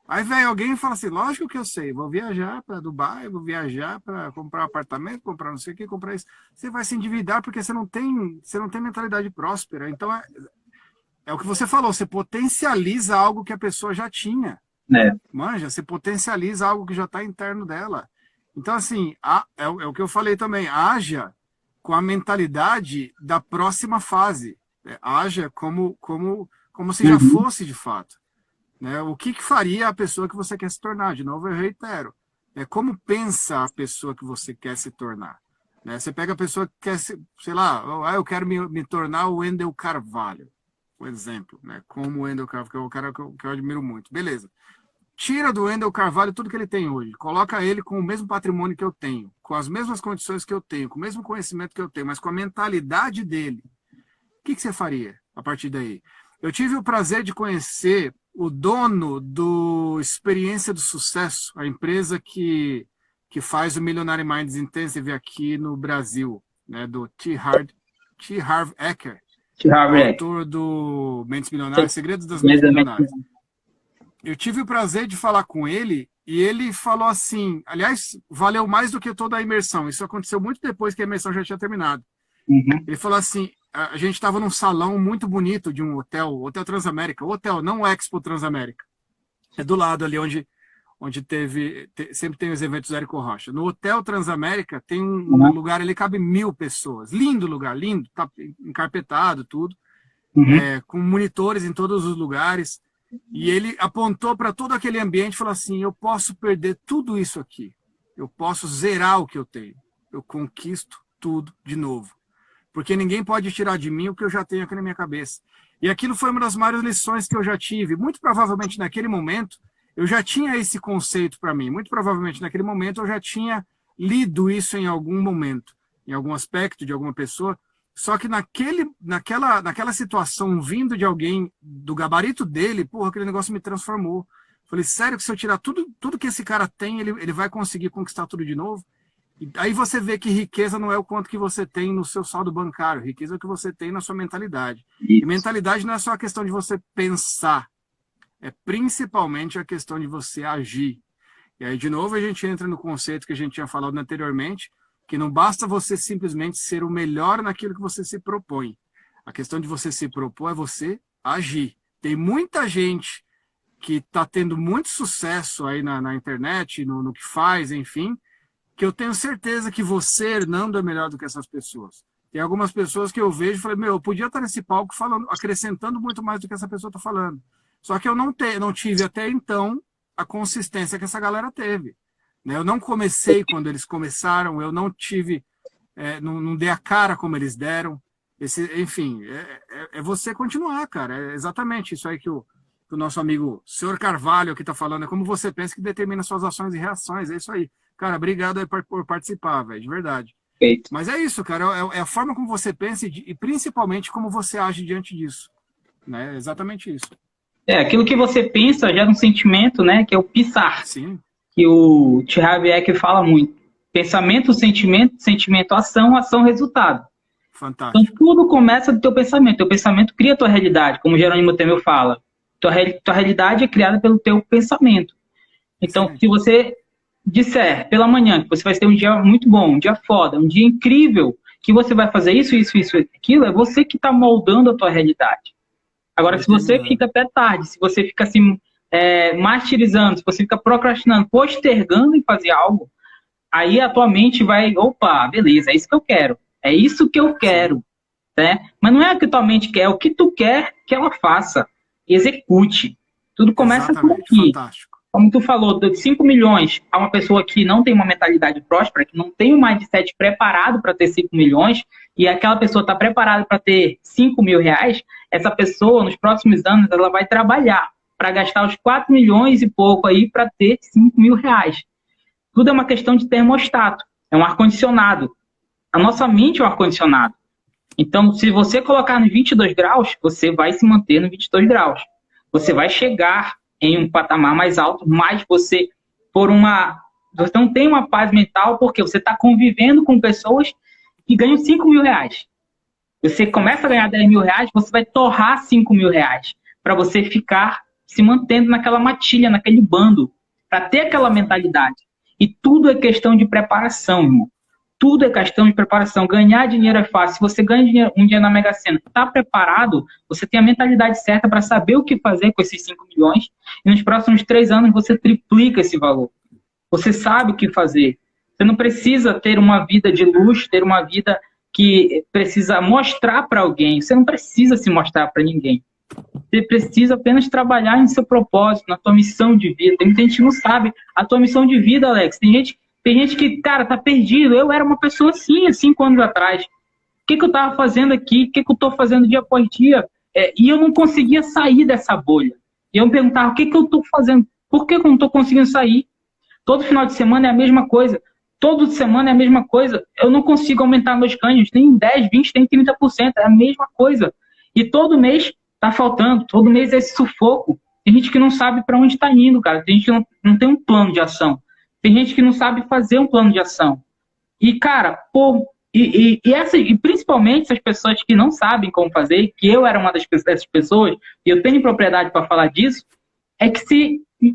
Aí vem alguém e fala assim, lógico que eu sei, vou viajar para Dubai, vou viajar para comprar um apartamento, comprar não sei o que, comprar isso. Você vai se endividar porque você não tem mentalidade próspera. Então, é o que você falou, você potencializa algo que a pessoa já tinha. Manja, você potencializa algo que já está interno dela. Então, assim, é o que eu falei também, haja com a mentalidade da próxima fase. Haja como se já fosse de fato. Né? O que faria a pessoa que você quer se tornar? De novo, eu reitero. Como pensa a pessoa que você quer se tornar? Né? Você pega a pessoa que quer, sei lá, eu quero me tornar o Wendel Carvalho, por exemplo. Né? Como o Wendel Carvalho, que é o cara que eu admiro muito. Beleza. Tira do Wendel Carvalho tudo que ele tem hoje. Coloca ele com o mesmo patrimônio que eu tenho, com as mesmas condições que eu tenho, com o mesmo conhecimento que eu tenho, mas com a mentalidade dele. O que você faria a partir daí? Eu tive o prazer de conhecer o dono do Experiência do Sucesso, a empresa que faz o Millionaire Minds Intensive aqui no Brasil, né, do T. Harv Eker, autor do Mentes Milionárias, Segredos das Mentes Milionárias. Eu tive o prazer de falar com ele e ele falou assim, aliás, valeu mais do que toda a imersão. Isso aconteceu muito depois que a imersão já tinha terminado. Ele falou assim, a gente estava num salão muito bonito de um Hotel Transamérica. O hotel, não o Expo Transamérica. É do lado ali onde sempre tem os eventos do Érico Rocha. No Hotel Transamérica tem um lugar ali, cabe 1.000 pessoas. Lindo lugar, lindo, tá encarpetado, tudo. Com monitores em todos os lugares. E ele apontou para todo aquele ambiente e falou assim, eu posso perder tudo isso aqui. Eu posso zerar o que eu tenho. Eu conquisto tudo de novo. Porque ninguém pode tirar de mim o que eu já tenho aqui na minha cabeça. E aquilo foi uma das maiores lições que eu já tive. Muito provavelmente naquele momento, eu já tinha esse conceito para mim. Muito provavelmente naquele momento, eu já tinha lido isso em algum momento, em algum aspecto de alguma pessoa. Só que naquela situação, vindo de alguém do gabarito dele, porra, aquele negócio me transformou. Falei, sério que se eu tirar tudo que esse cara tem, ele vai conseguir conquistar tudo de novo? E aí você vê que riqueza não é o quanto que você tem no seu saldo bancário, riqueza é o que você tem na sua mentalidade. Isso. E mentalidade não é só a questão de você pensar, é principalmente a questão de você agir. E aí, de novo, a gente entra no conceito que a gente tinha falado anteriormente, que não basta você simplesmente ser o melhor naquilo que você se propõe. A questão de você se propor é você agir. Tem muita gente que está tendo muito sucesso aí na internet, no que faz, enfim, que eu tenho certeza que você, Hernando, é melhor do que essas pessoas. Tem algumas pessoas que eu vejo e falei, eu podia estar nesse palco falando, acrescentando muito mais do que essa pessoa está falando. Só que eu não tive até então a consistência que essa galera teve. Né? Eu não comecei quando eles começaram, eu não tive, não dei a cara como eles deram. Enfim, é você continuar, cara. É exatamente isso aí que o nosso amigo Sr. Carvalho aqui está falando. É como você pensa que determina suas ações e reações. É isso aí. Cara, obrigado aí por participar, velho, de verdade. Feito. Mas é isso, cara, é a forma como você pensa e principalmente como você age diante disso. Né? É exatamente isso. Aquilo que você pensa gera um sentimento, né, que é o PSAR. Sim. Que o T. Harv Eker fala muito. Pensamento, sentimento, ação, ação, resultado. Fantástico. Então tudo começa do teu pensamento. Teu pensamento cria a tua realidade, como Jerônimo Temel fala. Tua realidade é criada pelo teu pensamento. Então, se você disser pela manhã que você vai ter um dia muito bom, um dia foda, um dia incrível, que você vai fazer isso, aquilo, é você que está moldando a tua realidade. Agora, se você fica até tarde, se você fica assim, martirizando, se você fica procrastinando, postergando em fazer algo, aí a tua mente vai, opa, beleza, é isso que eu quero. É isso que eu quero. Né? Mas não é o que tua mente quer, é o que tu quer que ela faça. Execute. Tudo começa por Exatamente, aqui. fantástico. Como tu falou, de 5 milhões a uma pessoa que não tem uma mentalidade próspera, que não tem um mindset preparado para ter 5 milhões, e aquela pessoa está preparada para ter 5 mil reais, essa pessoa, nos próximos anos, ela vai trabalhar para gastar os 4 milhões e pouco aí para ter 5 mil reais. Tudo é uma questão de termostato, é um ar-condicionado. A nossa mente é um ar-condicionado. Então, se você colocar nos 22 graus, você vai se manter nos 22 graus. Você vai chegar em um patamar mais alto, mas você não tem uma paz mental porque você está convivendo com pessoas que ganham 5 mil reais. Você começa a ganhar 10 mil reais, você vai torrar 5 mil reais para você ficar se mantendo naquela matilha, naquele bando, para ter aquela mentalidade. E tudo é questão de preparação, irmão. Tudo é questão de preparação. Ganhar dinheiro é fácil. Se você ganha um dia na Mega Sena, está preparado, você tem a mentalidade certa para saber o que fazer com esses 5 milhões. E nos próximos 3 anos você triplica esse valor. Você sabe o que fazer. Você não precisa ter uma vida de luxo, ter uma vida que precisa mostrar para alguém. Você não precisa se mostrar para ninguém. Você precisa apenas trabalhar em seu propósito, na tua missão de vida. Tem gente que não sabe a tua missão de vida, Alex. Tem gente que, cara, tá perdido. Eu era uma pessoa assim, há 5 anos atrás. O que eu tava fazendo aqui? O que eu tô fazendo dia após dia? E eu não conseguia sair dessa bolha. E eu me perguntava, o que eu tô fazendo? Por que eu não tô conseguindo sair? Todo final de semana é a mesma coisa. Toda semana é a mesma coisa. Eu não consigo aumentar meus ganhos. Nem 10, 20, nem 30%. É a mesma coisa. E todo mês tá faltando. Todo mês é esse sufoco. Tem gente que não sabe para onde está indo, cara. Tem gente que não tem um plano de ação. Tem gente que não sabe fazer um plano de ação. E, cara, e principalmente essas pessoas que não sabem como fazer, que eu era uma dessas pessoas, e eu tenho propriedade para falar disso, é que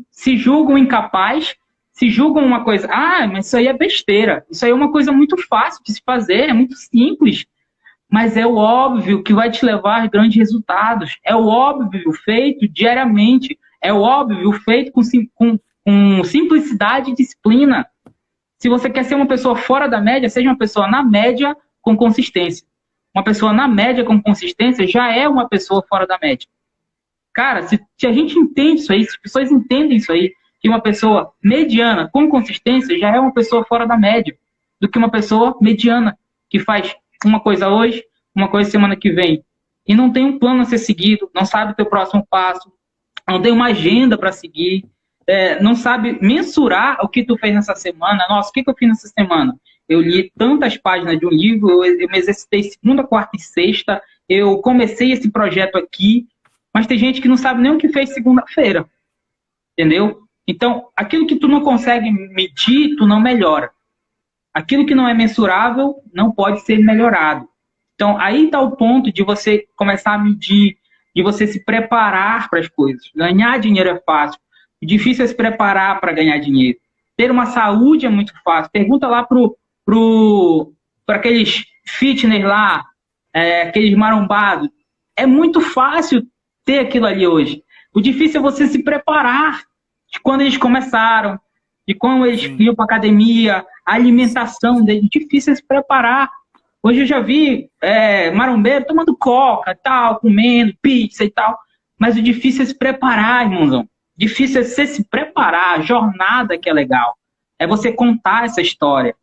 se julgam incapazes, se julgam uma coisa, mas isso aí é besteira, isso aí é uma coisa muito fácil de se fazer, é muito simples, mas é o óbvio que vai te levar a grandes resultados, é o óbvio feito diariamente, é o óbvio feito com simplicidade e disciplina. Se você quer ser uma pessoa fora da média, seja uma pessoa na média com consistência. Uma pessoa na média com consistência já é uma pessoa fora da média. Cara, se a gente entende isso aí, se as pessoas entendem isso aí, que uma pessoa mediana com consistência já é uma pessoa fora da média, do que uma pessoa mediana, que faz uma coisa hoje, uma coisa semana que vem, e não tem um plano a ser seguido, não sabe o teu próximo passo, não tem uma agenda para seguir, não sabe mensurar o que tu fez nessa semana. Nossa, o que eu fiz nessa semana? Eu li tantas páginas de um livro, eu me exercitei segunda, quarta e sexta, eu comecei esse projeto aqui, mas tem gente que não sabe nem o que fez segunda-feira, entendeu? Então, aquilo que tu não consegue medir, tu não melhora. Aquilo que não é mensurável não pode ser melhorado. Então, aí está o ponto de você começar a medir, de você se preparar para as coisas. Ganhar dinheiro é fácil. O difícil é se preparar para ganhar dinheiro. Ter uma saúde é muito fácil. Pergunta lá para aqueles fitness lá, aqueles marombados. É muito fácil ter aquilo ali hoje. O difícil é você se preparar de quando eles começaram, de como eles iam para academia, a alimentação deles. O difícil é se preparar. Hoje eu já vi marombeiro tomando coca e tal, comendo pizza e tal. Mas o difícil é se preparar, irmãozão. Difícil é você se preparar, a jornada que é legal. É você contar essa história.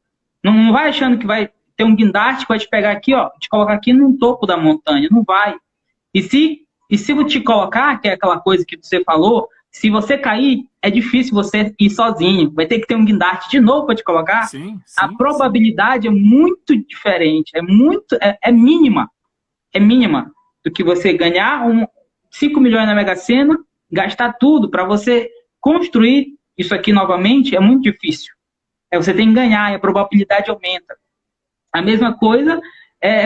Não vai achando que vai ter um guindaste que vai te pegar aqui, ó, te colocar aqui no topo da montanha. Não vai. E se eu te colocar, que é aquela coisa que você falou, se você cair, é difícil você ir sozinho. Vai ter que ter um guindaste de novo para te colocar. Sim, a probabilidade é muito diferente. É mínima. É mínima do que você ganhar 5 milhões na Mega Sena, gastar tudo para você construir isso aqui novamente é muito difícil. Você tem que ganhar e a probabilidade aumenta. A mesma coisa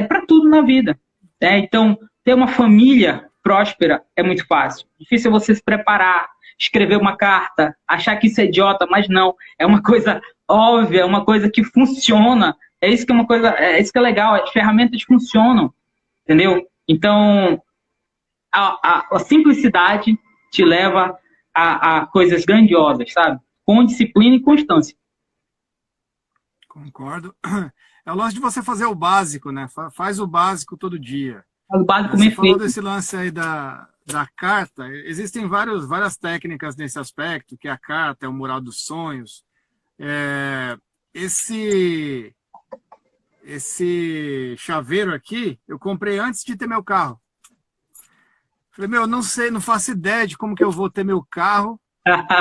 para tudo na vida. Então, ter uma família próspera é muito fácil. Difícil é você se preparar, escrever uma carta, achar que isso é idiota, mas não. É uma coisa óbvia, é uma coisa que funciona. É isso que é legal, as ferramentas funcionam. Entendeu? Então, a simplicidade te leva a coisas grandiosas, sabe? Com disciplina e constância. Concordo. É o lance de você fazer o básico, né? Faz o básico todo dia. Faz o básico Você bem falou feito. desse lance aí da carta, existem várias técnicas nesse aspecto, que a carta é o mural dos sonhos. Esse chaveiro aqui, eu comprei antes de ter meu carro. Falei, meu, não sei, não faço ideia de como que eu vou ter meu carro,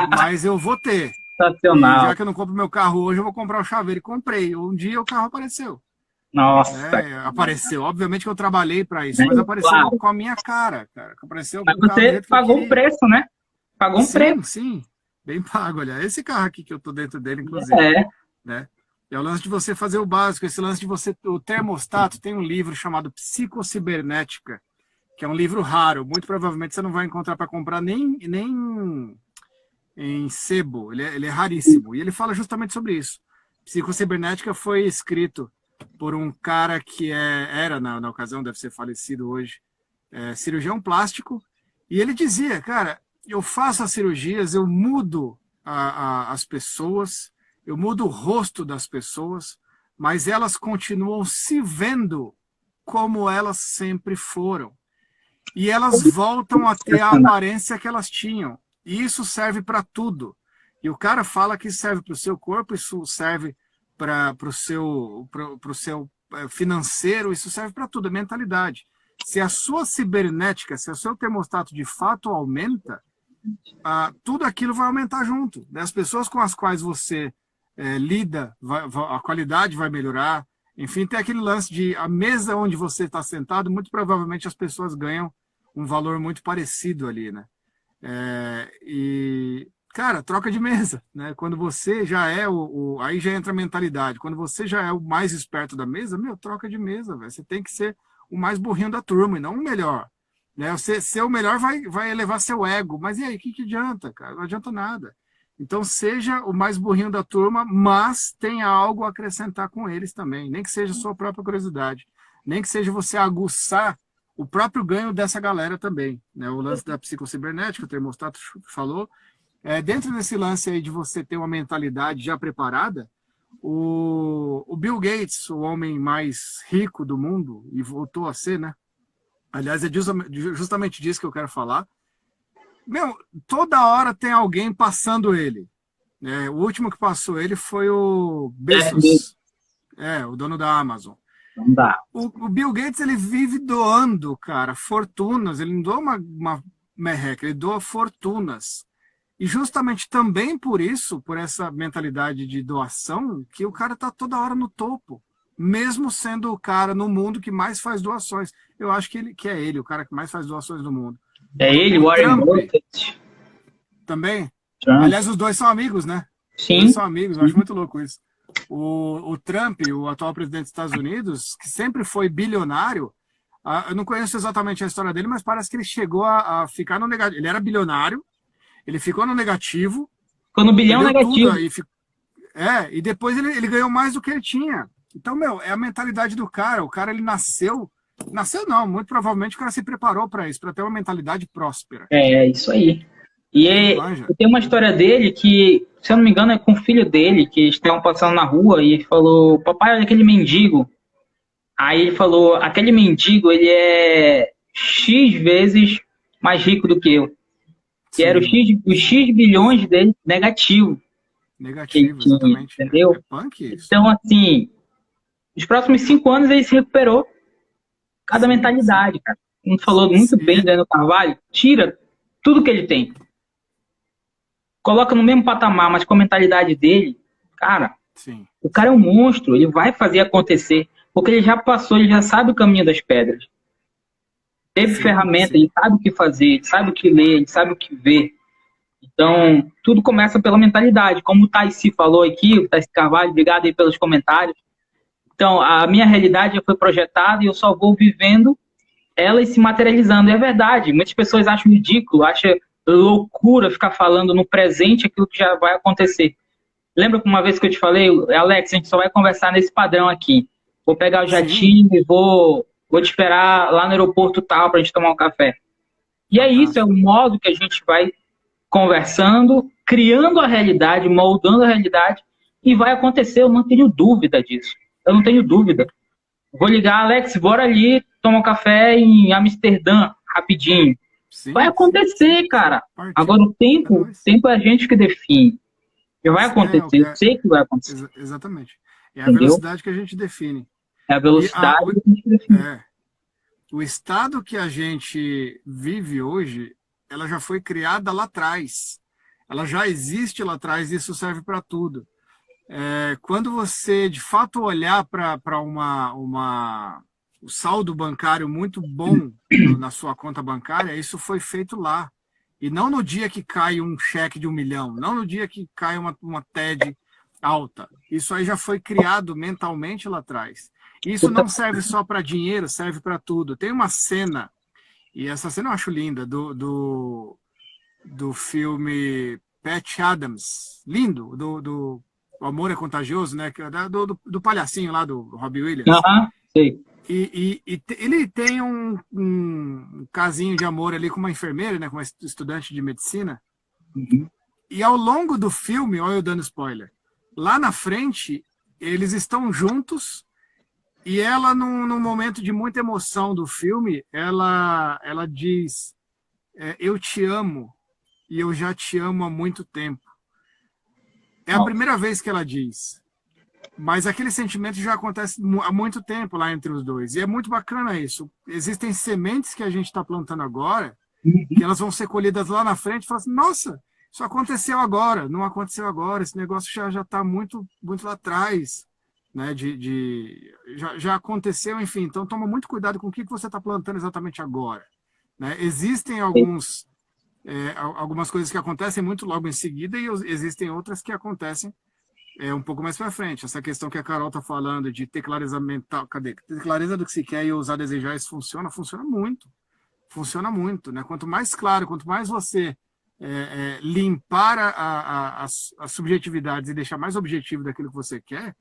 mas eu vou ter. Sensacional. E já que eu não compro meu carro hoje, eu vou comprar o chaveiro. E comprei. Um dia o carro apareceu. Nossa. Apareceu. Obviamente que eu trabalhei para isso, mas apareceu claro. Com a minha cara. Apareceu mas você pagou um preço, né? Pagou um preço. Sim, bem pago. Olha, esse carro aqui que eu tô dentro dele, inclusive. Né? É o lance de você fazer o básico, esse lance de você... O termostato tem um livro chamado Psicocibernética, que é um livro raro. Muito provavelmente você não vai encontrar para comprar nem em sebo. Ele é raríssimo. E ele fala justamente sobre isso. Psicocibernética foi escrito por um cara que era, na ocasião, deve ser falecido hoje, cirurgião plástico. E ele dizia, cara, eu faço as cirurgias, eu mudo as pessoas, eu mudo o rosto das pessoas, mas elas continuam se vendo como elas sempre foram. E elas voltam a ter a aparência que elas tinham. E isso serve para tudo. E o cara fala que serve para o seu corpo, isso serve para o seu financeiro, isso serve para tudo, é mentalidade. Se a sua cibernética, se o seu termostato de fato aumenta, tudo aquilo vai aumentar junto. As pessoas com as quais você lida, a qualidade vai melhorar. Enfim, tem aquele lance de a mesa onde você está sentado, muito provavelmente as pessoas ganham um valor muito parecido ali, né? Cara, troca de mesa, né? Quando você já é aí já entra a mentalidade. Quando você já é o mais esperto da mesa, troca de mesa, velho. Você tem que ser o mais burrinho da turma e não o melhor. Né? Você ser o melhor vai elevar seu ego. Mas e aí, o que adianta, cara? Não adianta nada. Então, seja o mais burrinho da turma, mas tenha algo a acrescentar com eles também. Nem que seja sua própria curiosidade. Nem que seja você aguçar o próprio ganho dessa galera também. Né? O lance da psicocibernética, o termostato falou. Dentro desse lance aí de você ter uma mentalidade já preparada, o Bill Gates, o homem mais rico do mundo, e voltou a ser, né? Aliás, é justamente disso que eu quero falar. Toda hora tem alguém passando ele. O último que passou ele foi o Bezos, o dono da Amazon. Não dá. O Bill Gates, ele vive doando, cara, fortunas. Ele não doa uma merreca, ele doa fortunas. E justamente também por isso, por essa mentalidade de doação, que o cara está toda hora no topo, mesmo sendo o cara no mundo que mais faz doações. Eu acho que é ele, o cara que mais faz doações no mundo. É ele, o Warren Buffett. Também? Trump. Aliás, os dois são amigos, né? Sim. Os dois são amigos, eu acho muito louco isso. O Trump, o atual presidente dos Estados Unidos, que sempre foi bilionário, eu não conheço exatamente a história dele, mas parece que ele chegou a ficar no negativo. Ele era bilionário, ele ficou no negativo. Ficou no bilhão negativo. E depois ele ganhou mais do que ele tinha. Então, é a mentalidade do cara. O cara, ele nasceu não, muito provavelmente o cara se preparou para isso, para ter uma mentalidade próspera. Isso aí. E tem uma história dele que, se eu não me engano, é com o filho dele, que estavam passando na rua e ele falou, papai, olha aquele mendigo. Aí ele falou, aquele mendigo, ele é X vezes mais rico do que eu. Que era os X bilhões dele negativo. Negativo, exatamente. Entendeu? É punk isso. Então, assim, nos próximos 5 anos ele se recuperou. Cada mentalidade, cara. Como falou muito bem do Daniel Carvalho, tira tudo que ele tem. Coloca no mesmo patamar, mas com a mentalidade dele, cara, o cara é um monstro, ele vai fazer acontecer, porque ele já passou, ele já sabe o caminho das pedras. Teve ferramenta, ele sabe o que fazer, ele sabe o que ler, ele sabe o que ver. Então, tudo começa pela mentalidade. Como o Taissi falou aqui, o Taissi Carvalho, obrigado aí pelos comentários. Então, a minha realidade já foi projetada e eu só vou vivendo ela e se materializando. É verdade, muitas pessoas acham ridículo, acham loucura ficar falando no presente aquilo que já vai acontecer. Lembra que uma vez que eu te falei, Alex, a gente só vai conversar nesse padrão aqui. Vou pegar o jatinho e vou te esperar lá no aeroporto tal para a gente tomar um café. E é isso, é o modo que a gente vai conversando, criando a realidade, moldando a realidade, e vai acontecer, eu não tenho dúvida disso. Eu não tenho dúvida. Vou ligar, Alex, bora ali tomar um café em Amsterdã, rapidinho. Sim, vai acontecer, cara. partiu. Agora o tempo é a gente que define. Já vai acontecer, eu sei que vai acontecer. Exatamente. É a Entendeu? velocidade que a gente define. É a velocidade que a gente define. O estado que a gente vive hoje, ela já foi criada lá atrás. Ela já existe lá atrás e isso serve para tudo. Quando você, de fato, olhar para o saldo bancário muito bom na sua conta bancária, isso foi feito lá. E não no dia que cai um cheque de 1 milhão, não no dia que cai uma TED alta. Isso aí já foi criado mentalmente lá atrás. Isso não serve só para dinheiro, serve para tudo. Tem uma cena, e essa cena eu acho linda, do filme Patch Adams, lindo, do O Amor é Contagioso, né? Do palhacinho lá, do Robbie Williams. Sei. E ele tem um casinho de amor ali com uma enfermeira, né, com uma estudante de medicina. Uhum. E ao longo do filme, olha eu dando spoiler, lá na frente, eles estão juntos e ela, num momento de muita emoção do filme, ela diz, eu te amo e eu já te amo há muito tempo. É a primeira vez que ela diz. Mas aquele sentimento já acontece há muito tempo lá entre os dois. E é muito bacana isso. Existem sementes que a gente está plantando agora, que elas vão ser colhidas lá na frente e falar assim, nossa, isso aconteceu agora, não aconteceu agora, esse negócio já está muito, muito lá atrás. Né, já aconteceu, enfim. Então toma muito cuidado com o que você está plantando exatamente agora. Né? Existem algumas coisas que acontecem muito logo em seguida e existem outras que acontecem um pouco mais para frente. Essa questão que a Carol está falando de ter clareza mental, ter clareza do que se quer e ousar desejar, isso funciona muito. Funciona muito. Né? Quanto mais claro, quanto mais você limpar as subjetividades e deixar mais objetivo daquilo que você quer,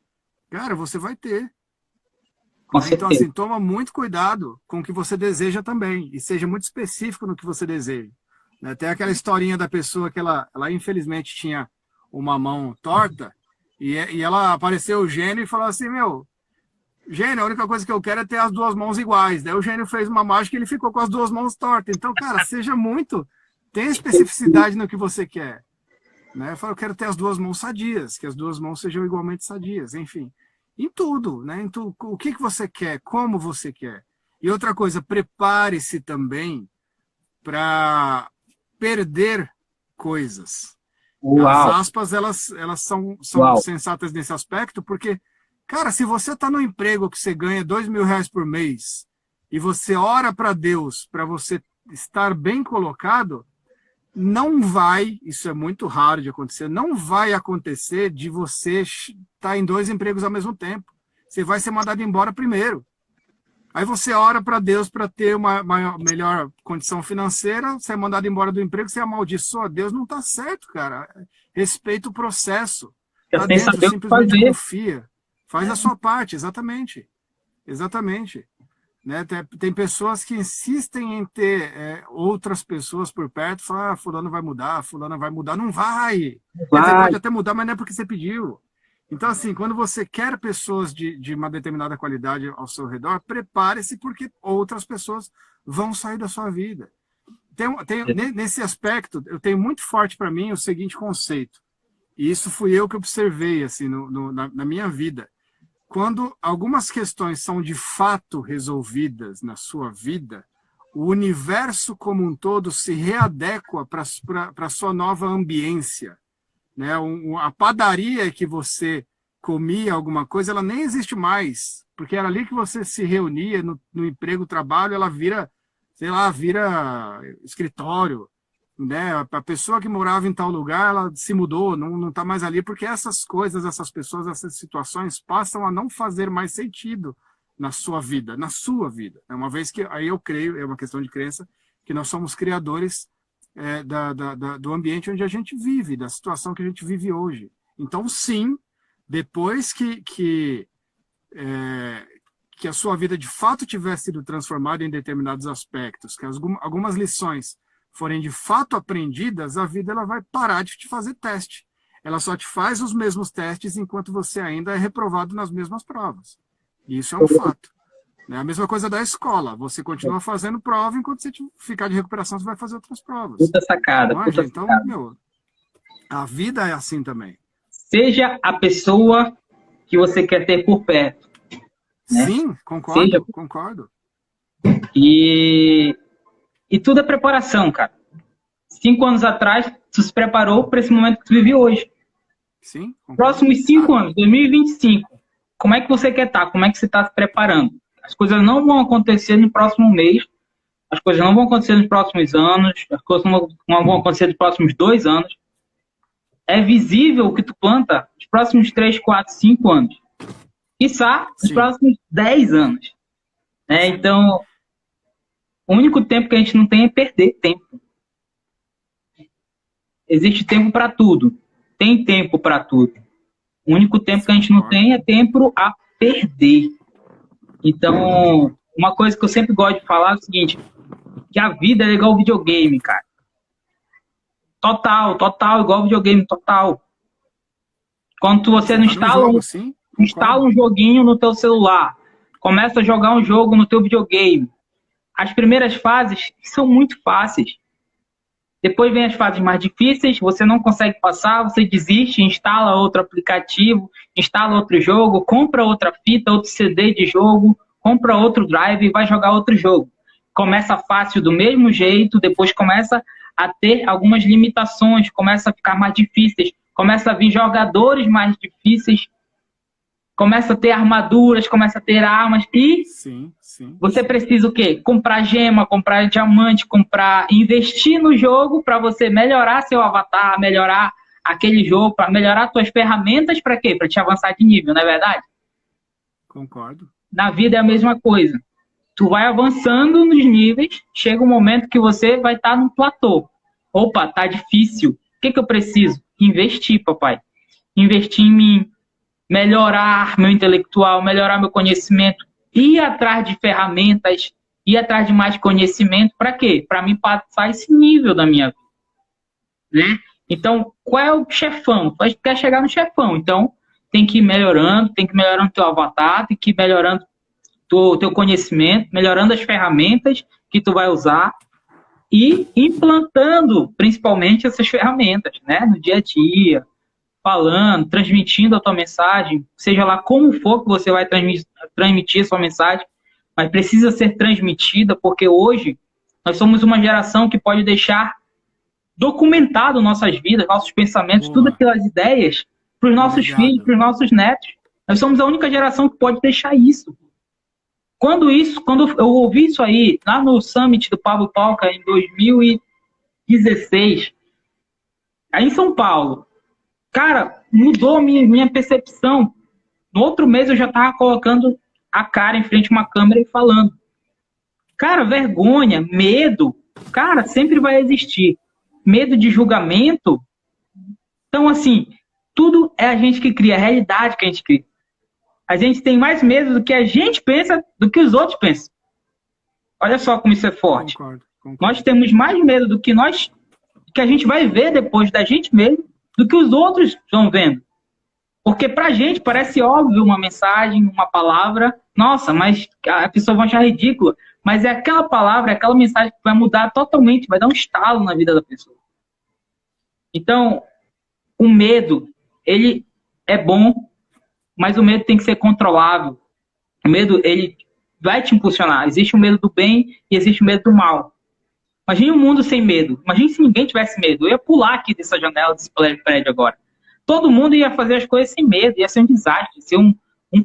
cara, você vai ter. Então, assim, toma muito cuidado com o que você deseja também. E seja muito específico no que você deseja. Né? Tem aquela historinha da pessoa que ela infelizmente tinha uma mão torta e ela apareceu o gênio e falou assim, gênio, a única coisa que eu quero é ter as duas mãos iguais. Daí o gênio fez uma mágica e ele ficou com as duas mãos tortas. Então, cara, tenha especificidade no que você quer. Né? Eu quero ter as duas mãos sadias, que as duas mãos sejam igualmente sadias, enfim. Em tudo, né? O que você quer, como você quer. E outra coisa, prepare-se também para perder coisas. Uau. As aspas, elas são sensatas nesse aspecto, porque, cara, se você está no emprego que você ganha R$2.000 por mês e você ora para Deus para você estar bem colocado, não vai, isso é muito raro de acontecer, não vai acontecer de você estar em 2 empregos ao mesmo tempo. Você vai ser mandado embora primeiro. Aí você ora para Deus para ter uma melhor condição financeira, você é mandado embora do emprego, você amaldiçoa Deus, não está certo, cara. Respeita o processo. Lá dentro, simplesmente confia. Faz a sua parte, exatamente. Exatamente. Né? Tem pessoas que insistem em ter outras pessoas por perto, falam, fulano vai mudar, fulano vai mudar. Não vai! Quer dizer, pode até mudar, mas não é porque você pediu. Então, assim, quando você quer pessoas de uma determinada qualidade ao seu redor, prepare-se porque outras pessoas vão sair da sua vida. Nesse aspecto, eu tenho muito forte para mim o seguinte conceito, e isso fui eu que observei assim, na minha vida. Quando algumas questões são de fato resolvidas na sua vida, o universo como um todo se readequa para a sua nova ambiência. Né? A padaria que você comia alguma coisa, ela nem existe mais, porque era ali que você se reunia no emprego, trabalho, ela vira, sei lá, vira escritório. Né? A pessoa que morava em tal lugar, ela se mudou, não está mais ali, porque essas coisas, essas pessoas, essas situações passam a não fazer mais sentido na sua vida. Uma vez que, aí eu creio, é uma questão de crença, que nós somos criadores do ambiente onde a gente vive, da situação que a gente vive hoje. Então, sim, depois que a sua vida de fato tiver sido transformada em determinados aspectos, que algumas lições forem de fato aprendidas, a vida ela vai parar de te fazer teste. Ela só te faz os mesmos testes enquanto você ainda é reprovado nas mesmas provas. E isso é um fato. É a mesma coisa da escola. Você continua fazendo prova, enquanto você ficar de recuperação, você vai fazer outras provas. Puta sacada, Não é, puta gente? Então, sacada. meu, a vida é assim também. Seja a pessoa que você quer ter por perto, né? Sim, concordo, concordo. E tudo é preparação, cara. 5 anos atrás, tu se preparou para esse momento que tu vive hoje. Sim, concordo. Próximos 5 anos, 2025, como é que você quer estar? Como é que você está se preparando? As coisas não vão acontecer no próximo mês, as coisas não vão acontecer nos próximos anos, as coisas não vão acontecer nos próximos 2 anos. É visível o que tu planta nos próximos 3, 4, 5 anos. Quiçá nos próximos 10 anos. Né? Então, o único tempo que a gente não tem é perder tempo. Existe tempo para tudo. Tem tempo para tudo. O único tempo que a gente não tem é tempo a perder. Então, uma coisa que eu sempre gosto de falar é o seguinte, que a vida é igual ao videogame, cara. Total, igual ao videogame, total. Quando você não instala um joguinho no teu celular, começa a jogar um jogo no teu videogame, as primeiras fases são muito fáceis. Depois vem as fases mais difíceis, você não consegue passar, você desiste, instala outro aplicativo, instala outro jogo, compra outra fita, outro CD de jogo, compra outro drive e vai jogar outro jogo. Começa fácil do mesmo jeito, depois começa a ter algumas limitações, começa a ficar mais difíceis, começa a vir jogadores mais difíceis, começa a ter armaduras, começa a ter armas e você precisa o quê? Comprar gema, comprar diamante, investir no jogo para você melhorar seu avatar, melhorar aquele jogo, para melhorar suas ferramentas, para quê? Para te avançar de nível, não é verdade? Concordo. Na vida é a mesma coisa. Tu vai avançando nos níveis, chega um momento que você vai estar num platô. Opa, tá difícil. O que eu preciso? Investir, papai. Investir em mim, melhorar meu intelectual, melhorar meu conhecimento, ir atrás de ferramentas, ir atrás de mais conhecimento, para quê? Para mim passar esse nível da minha vida. Né? Então, qual é o chefão? Tu quer chegar no chefão, então tem que ir melhorando teu avatar, tem que ir melhorando teu conhecimento, melhorando as ferramentas que tu vai usar e implantando principalmente essas ferramentas, né? No dia a dia, falando, transmitindo a tua mensagem, seja lá como for que você vai transmitir a sua mensagem, mas precisa ser transmitida, porque hoje nós somos uma geração que pode deixar documentado nossas vidas, nossos pensamentos, tudo aquelas ideias para os nossos filhos, para os nossos netos. Nós somos a única geração que pode deixar isso. Quando eu ouvi isso aí, lá no Summit do Pablo Palca, em 2016, aí em São Paulo, cara, mudou minha percepção. No outro mês eu já estava colocando a cara em frente a uma câmera e falando. Cara, vergonha, medo, cara, sempre vai existir. Medo de julgamento. Então, assim, tudo é a gente que cria, a realidade que a gente cria. A gente tem mais medo do que a gente pensa, do que os outros pensam. Olha só como isso é forte. Concordo. Nós temos mais medo do que a gente vai ver depois da gente mesmo, do que os outros estão vendo. Porque pra gente parece óbvio uma mensagem, uma palavra, nossa, mas a pessoa vai achar ridícula. Mas é aquela palavra, é aquela mensagem que vai mudar totalmente, vai dar um estalo na vida da pessoa. Então, o medo, ele é bom, mas o medo tem que ser controlável. O medo, ele vai te impulsionar. Existe o medo do bem e existe o medo do mal. Imagine um mundo sem medo. Imagine se ninguém tivesse medo. Eu ia pular aqui dessa janela, desse prédio agora. Todo mundo ia fazer as coisas sem medo. Ia ser um desastre, ia ser um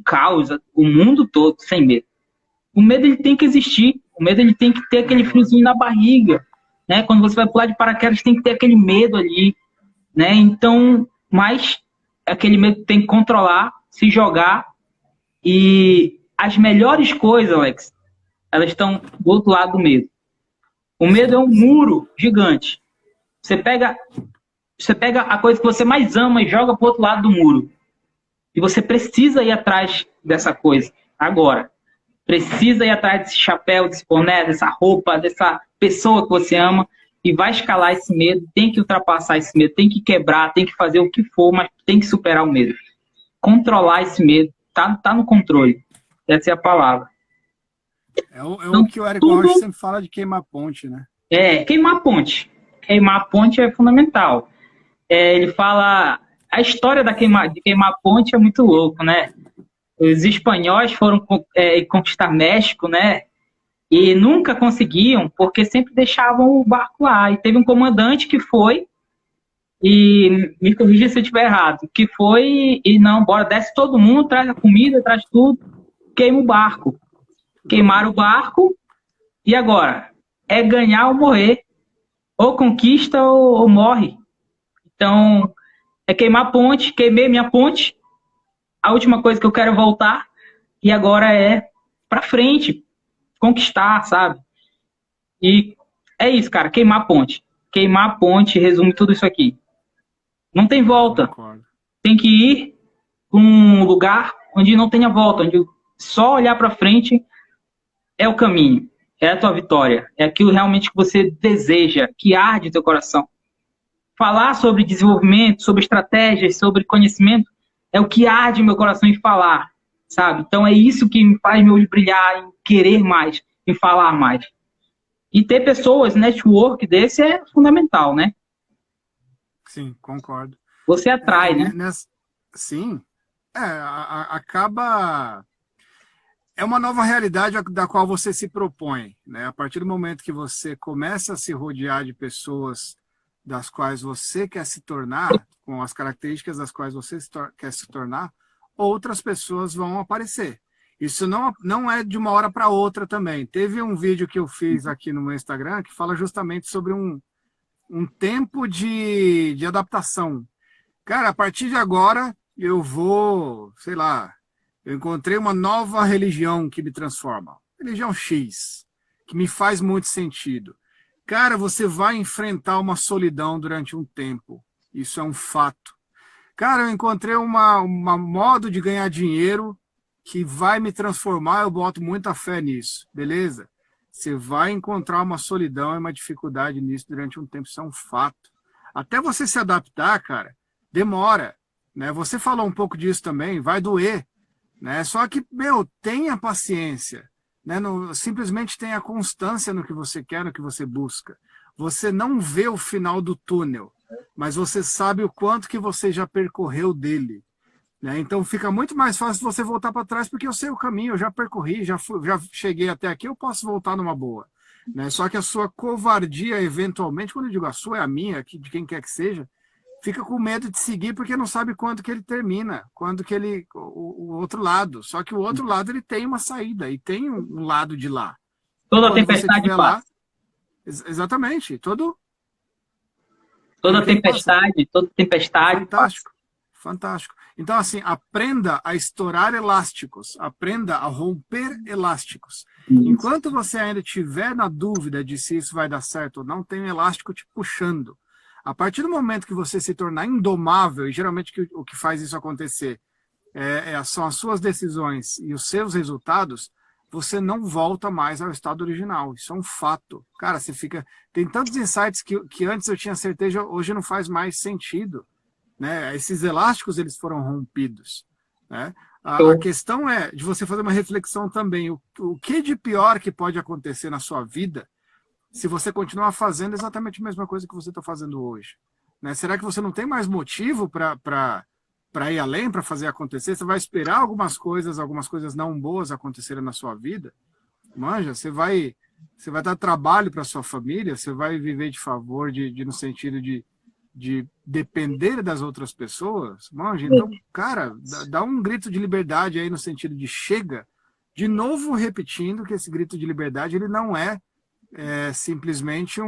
caos. O mundo todo sem medo. O medo, ele tem que existir. O medo, ele tem que ter aquele friozinho na barriga. Né? Quando você vai pular de paraquedas, tem que ter aquele medo ali. Né? Então, mas aquele medo tem que controlar, se jogar. E as melhores coisas, Alex, elas estão do outro lado do medo. O medo é um muro gigante. Você pega a coisa que você mais ama e joga para o outro lado do muro. E você precisa ir atrás dessa coisa agora. Precisa ir atrás desse chapéu, desse boné, dessa roupa, dessa pessoa que você ama e vai escalar esse medo. Tem que ultrapassar esse medo, tem que quebrar, tem que fazer o que for, mas tem que superar o medo. Controlar esse medo. Tá no controle. Essa é a palavra. É o Então, que o Érico tudo Rocha sempre fala de queimar ponte, né? queimar a ponte. Queimar a ponte é fundamental. Ele fala. A história de queimar a ponte é muito louco, né? Os espanhóis foram conquistar México, né? E nunca conseguiam, porque sempre deixavam o barco lá. E teve um comandante que foi, e me corrija se eu estiver errado, que foi e não, bora, desce todo mundo, traz a comida, traz tudo, queima o barco. Queimaram o barco, e agora? É ganhar ou morrer. Ou conquista ou morre. Então, é queimar a ponte, queimei minha ponte, a última coisa que eu quero é voltar, e agora é pra frente, conquistar, sabe? E é isso, cara, queimar a ponte. Queimar a ponte resume tudo isso aqui. Não tem volta. Concordo. Tem que ir para um lugar onde não tenha volta, onde só olhar para frente é o caminho, é a tua vitória, é aquilo realmente que você deseja, que arde o teu coração. Falar sobre desenvolvimento, sobre estratégias, sobre conhecimento, é o que arde meu coração em falar, sabe? Então é isso que me faz meu olho brilhar, em querer mais, em falar mais. E ter pessoas, network desse é fundamental, né? Sim, concordo. Você atrai, né? Sim, acaba... É uma nova realidade da qual você se propõe, né? A partir do momento que você começa a se rodear de pessoas das quais você quer se tornar, com as características das quais você quer se tornar, outras pessoas vão aparecer. Isso não é de uma hora para outra também. Teve um vídeo que eu fiz aqui no meu Instagram que fala justamente sobre um tempo de adaptação. Cara, a partir de agora, eu vou, sei lá, eu encontrei uma nova religião que me transforma. Religião X, que me faz muito sentido. Cara, você vai enfrentar uma solidão durante um tempo. Isso é um fato. Cara, eu encontrei uma modo de ganhar dinheiro que vai me transformar, eu boto muita fé nisso. Beleza? Você vai encontrar uma solidão e uma dificuldade nisso durante um tempo, isso é um fato. Até você se adaptar, cara, demora. Né? Você falou um pouco disso também, vai doer. Né? Só que, tenha paciência. Né? Simplesmente tenha constância no que você quer, no que você busca. Você não vê o final do túnel, mas você sabe o quanto que você já percorreu dele. Né? Então fica muito mais fácil você voltar para trás, porque eu sei o caminho, eu já percorri, já cheguei até aqui, eu posso voltar numa boa. Né? Só que a sua covardia, eventualmente, quando eu digo a sua, é a minha, de quem quer que seja, fica com medo de seguir porque não sabe quando que ele termina, quando que ele o outro lado. Só que o outro lado ele tem uma saída e tem um lado de lá. Toda tempestade passa. Lá, exatamente, toda tempestade. Fantástico, fantástico. Então assim, aprenda a estourar elásticos, aprenda a romper elásticos. Enquanto você ainda estiver na dúvida de se isso vai dar certo ou não, tem um elástico te puxando. A partir do momento que você se tornar indomável, e geralmente o que faz isso acontecer são as suas decisões e os seus resultados, você não volta mais ao estado original. Isso é um fato. Cara, você fica... Tem tantos insights que antes eu tinha certeza, hoje não faz mais sentido. Né? Esses elásticos, eles foram rompidos. Né? A questão é de você fazer uma reflexão também. O que de pior que pode acontecer na sua vida se você continuar fazendo exatamente a mesma coisa que você está fazendo hoje? Né? Será que você não tem mais motivo para ir além, para fazer acontecer? Você vai esperar algumas coisas não boas acontecerem na sua vida? Manja, você vai dar trabalho para sua família, você vai viver de favor, no sentido de depender das outras pessoas? Manja, então, cara, dá um grito de liberdade aí no sentido de chega, de novo repetindo que esse grito de liberdade ele não é simplesmente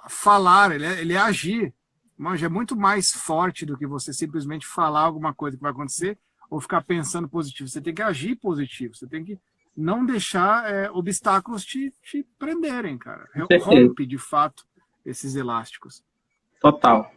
falar, ele é agir. Manja, é muito mais forte do que você simplesmente falar alguma coisa que vai acontecer ou ficar pensando positivo. Você tem que agir positivo, você tem que não deixar obstáculos te prenderem, cara. Rompe, de fato, esses elásticos. Total.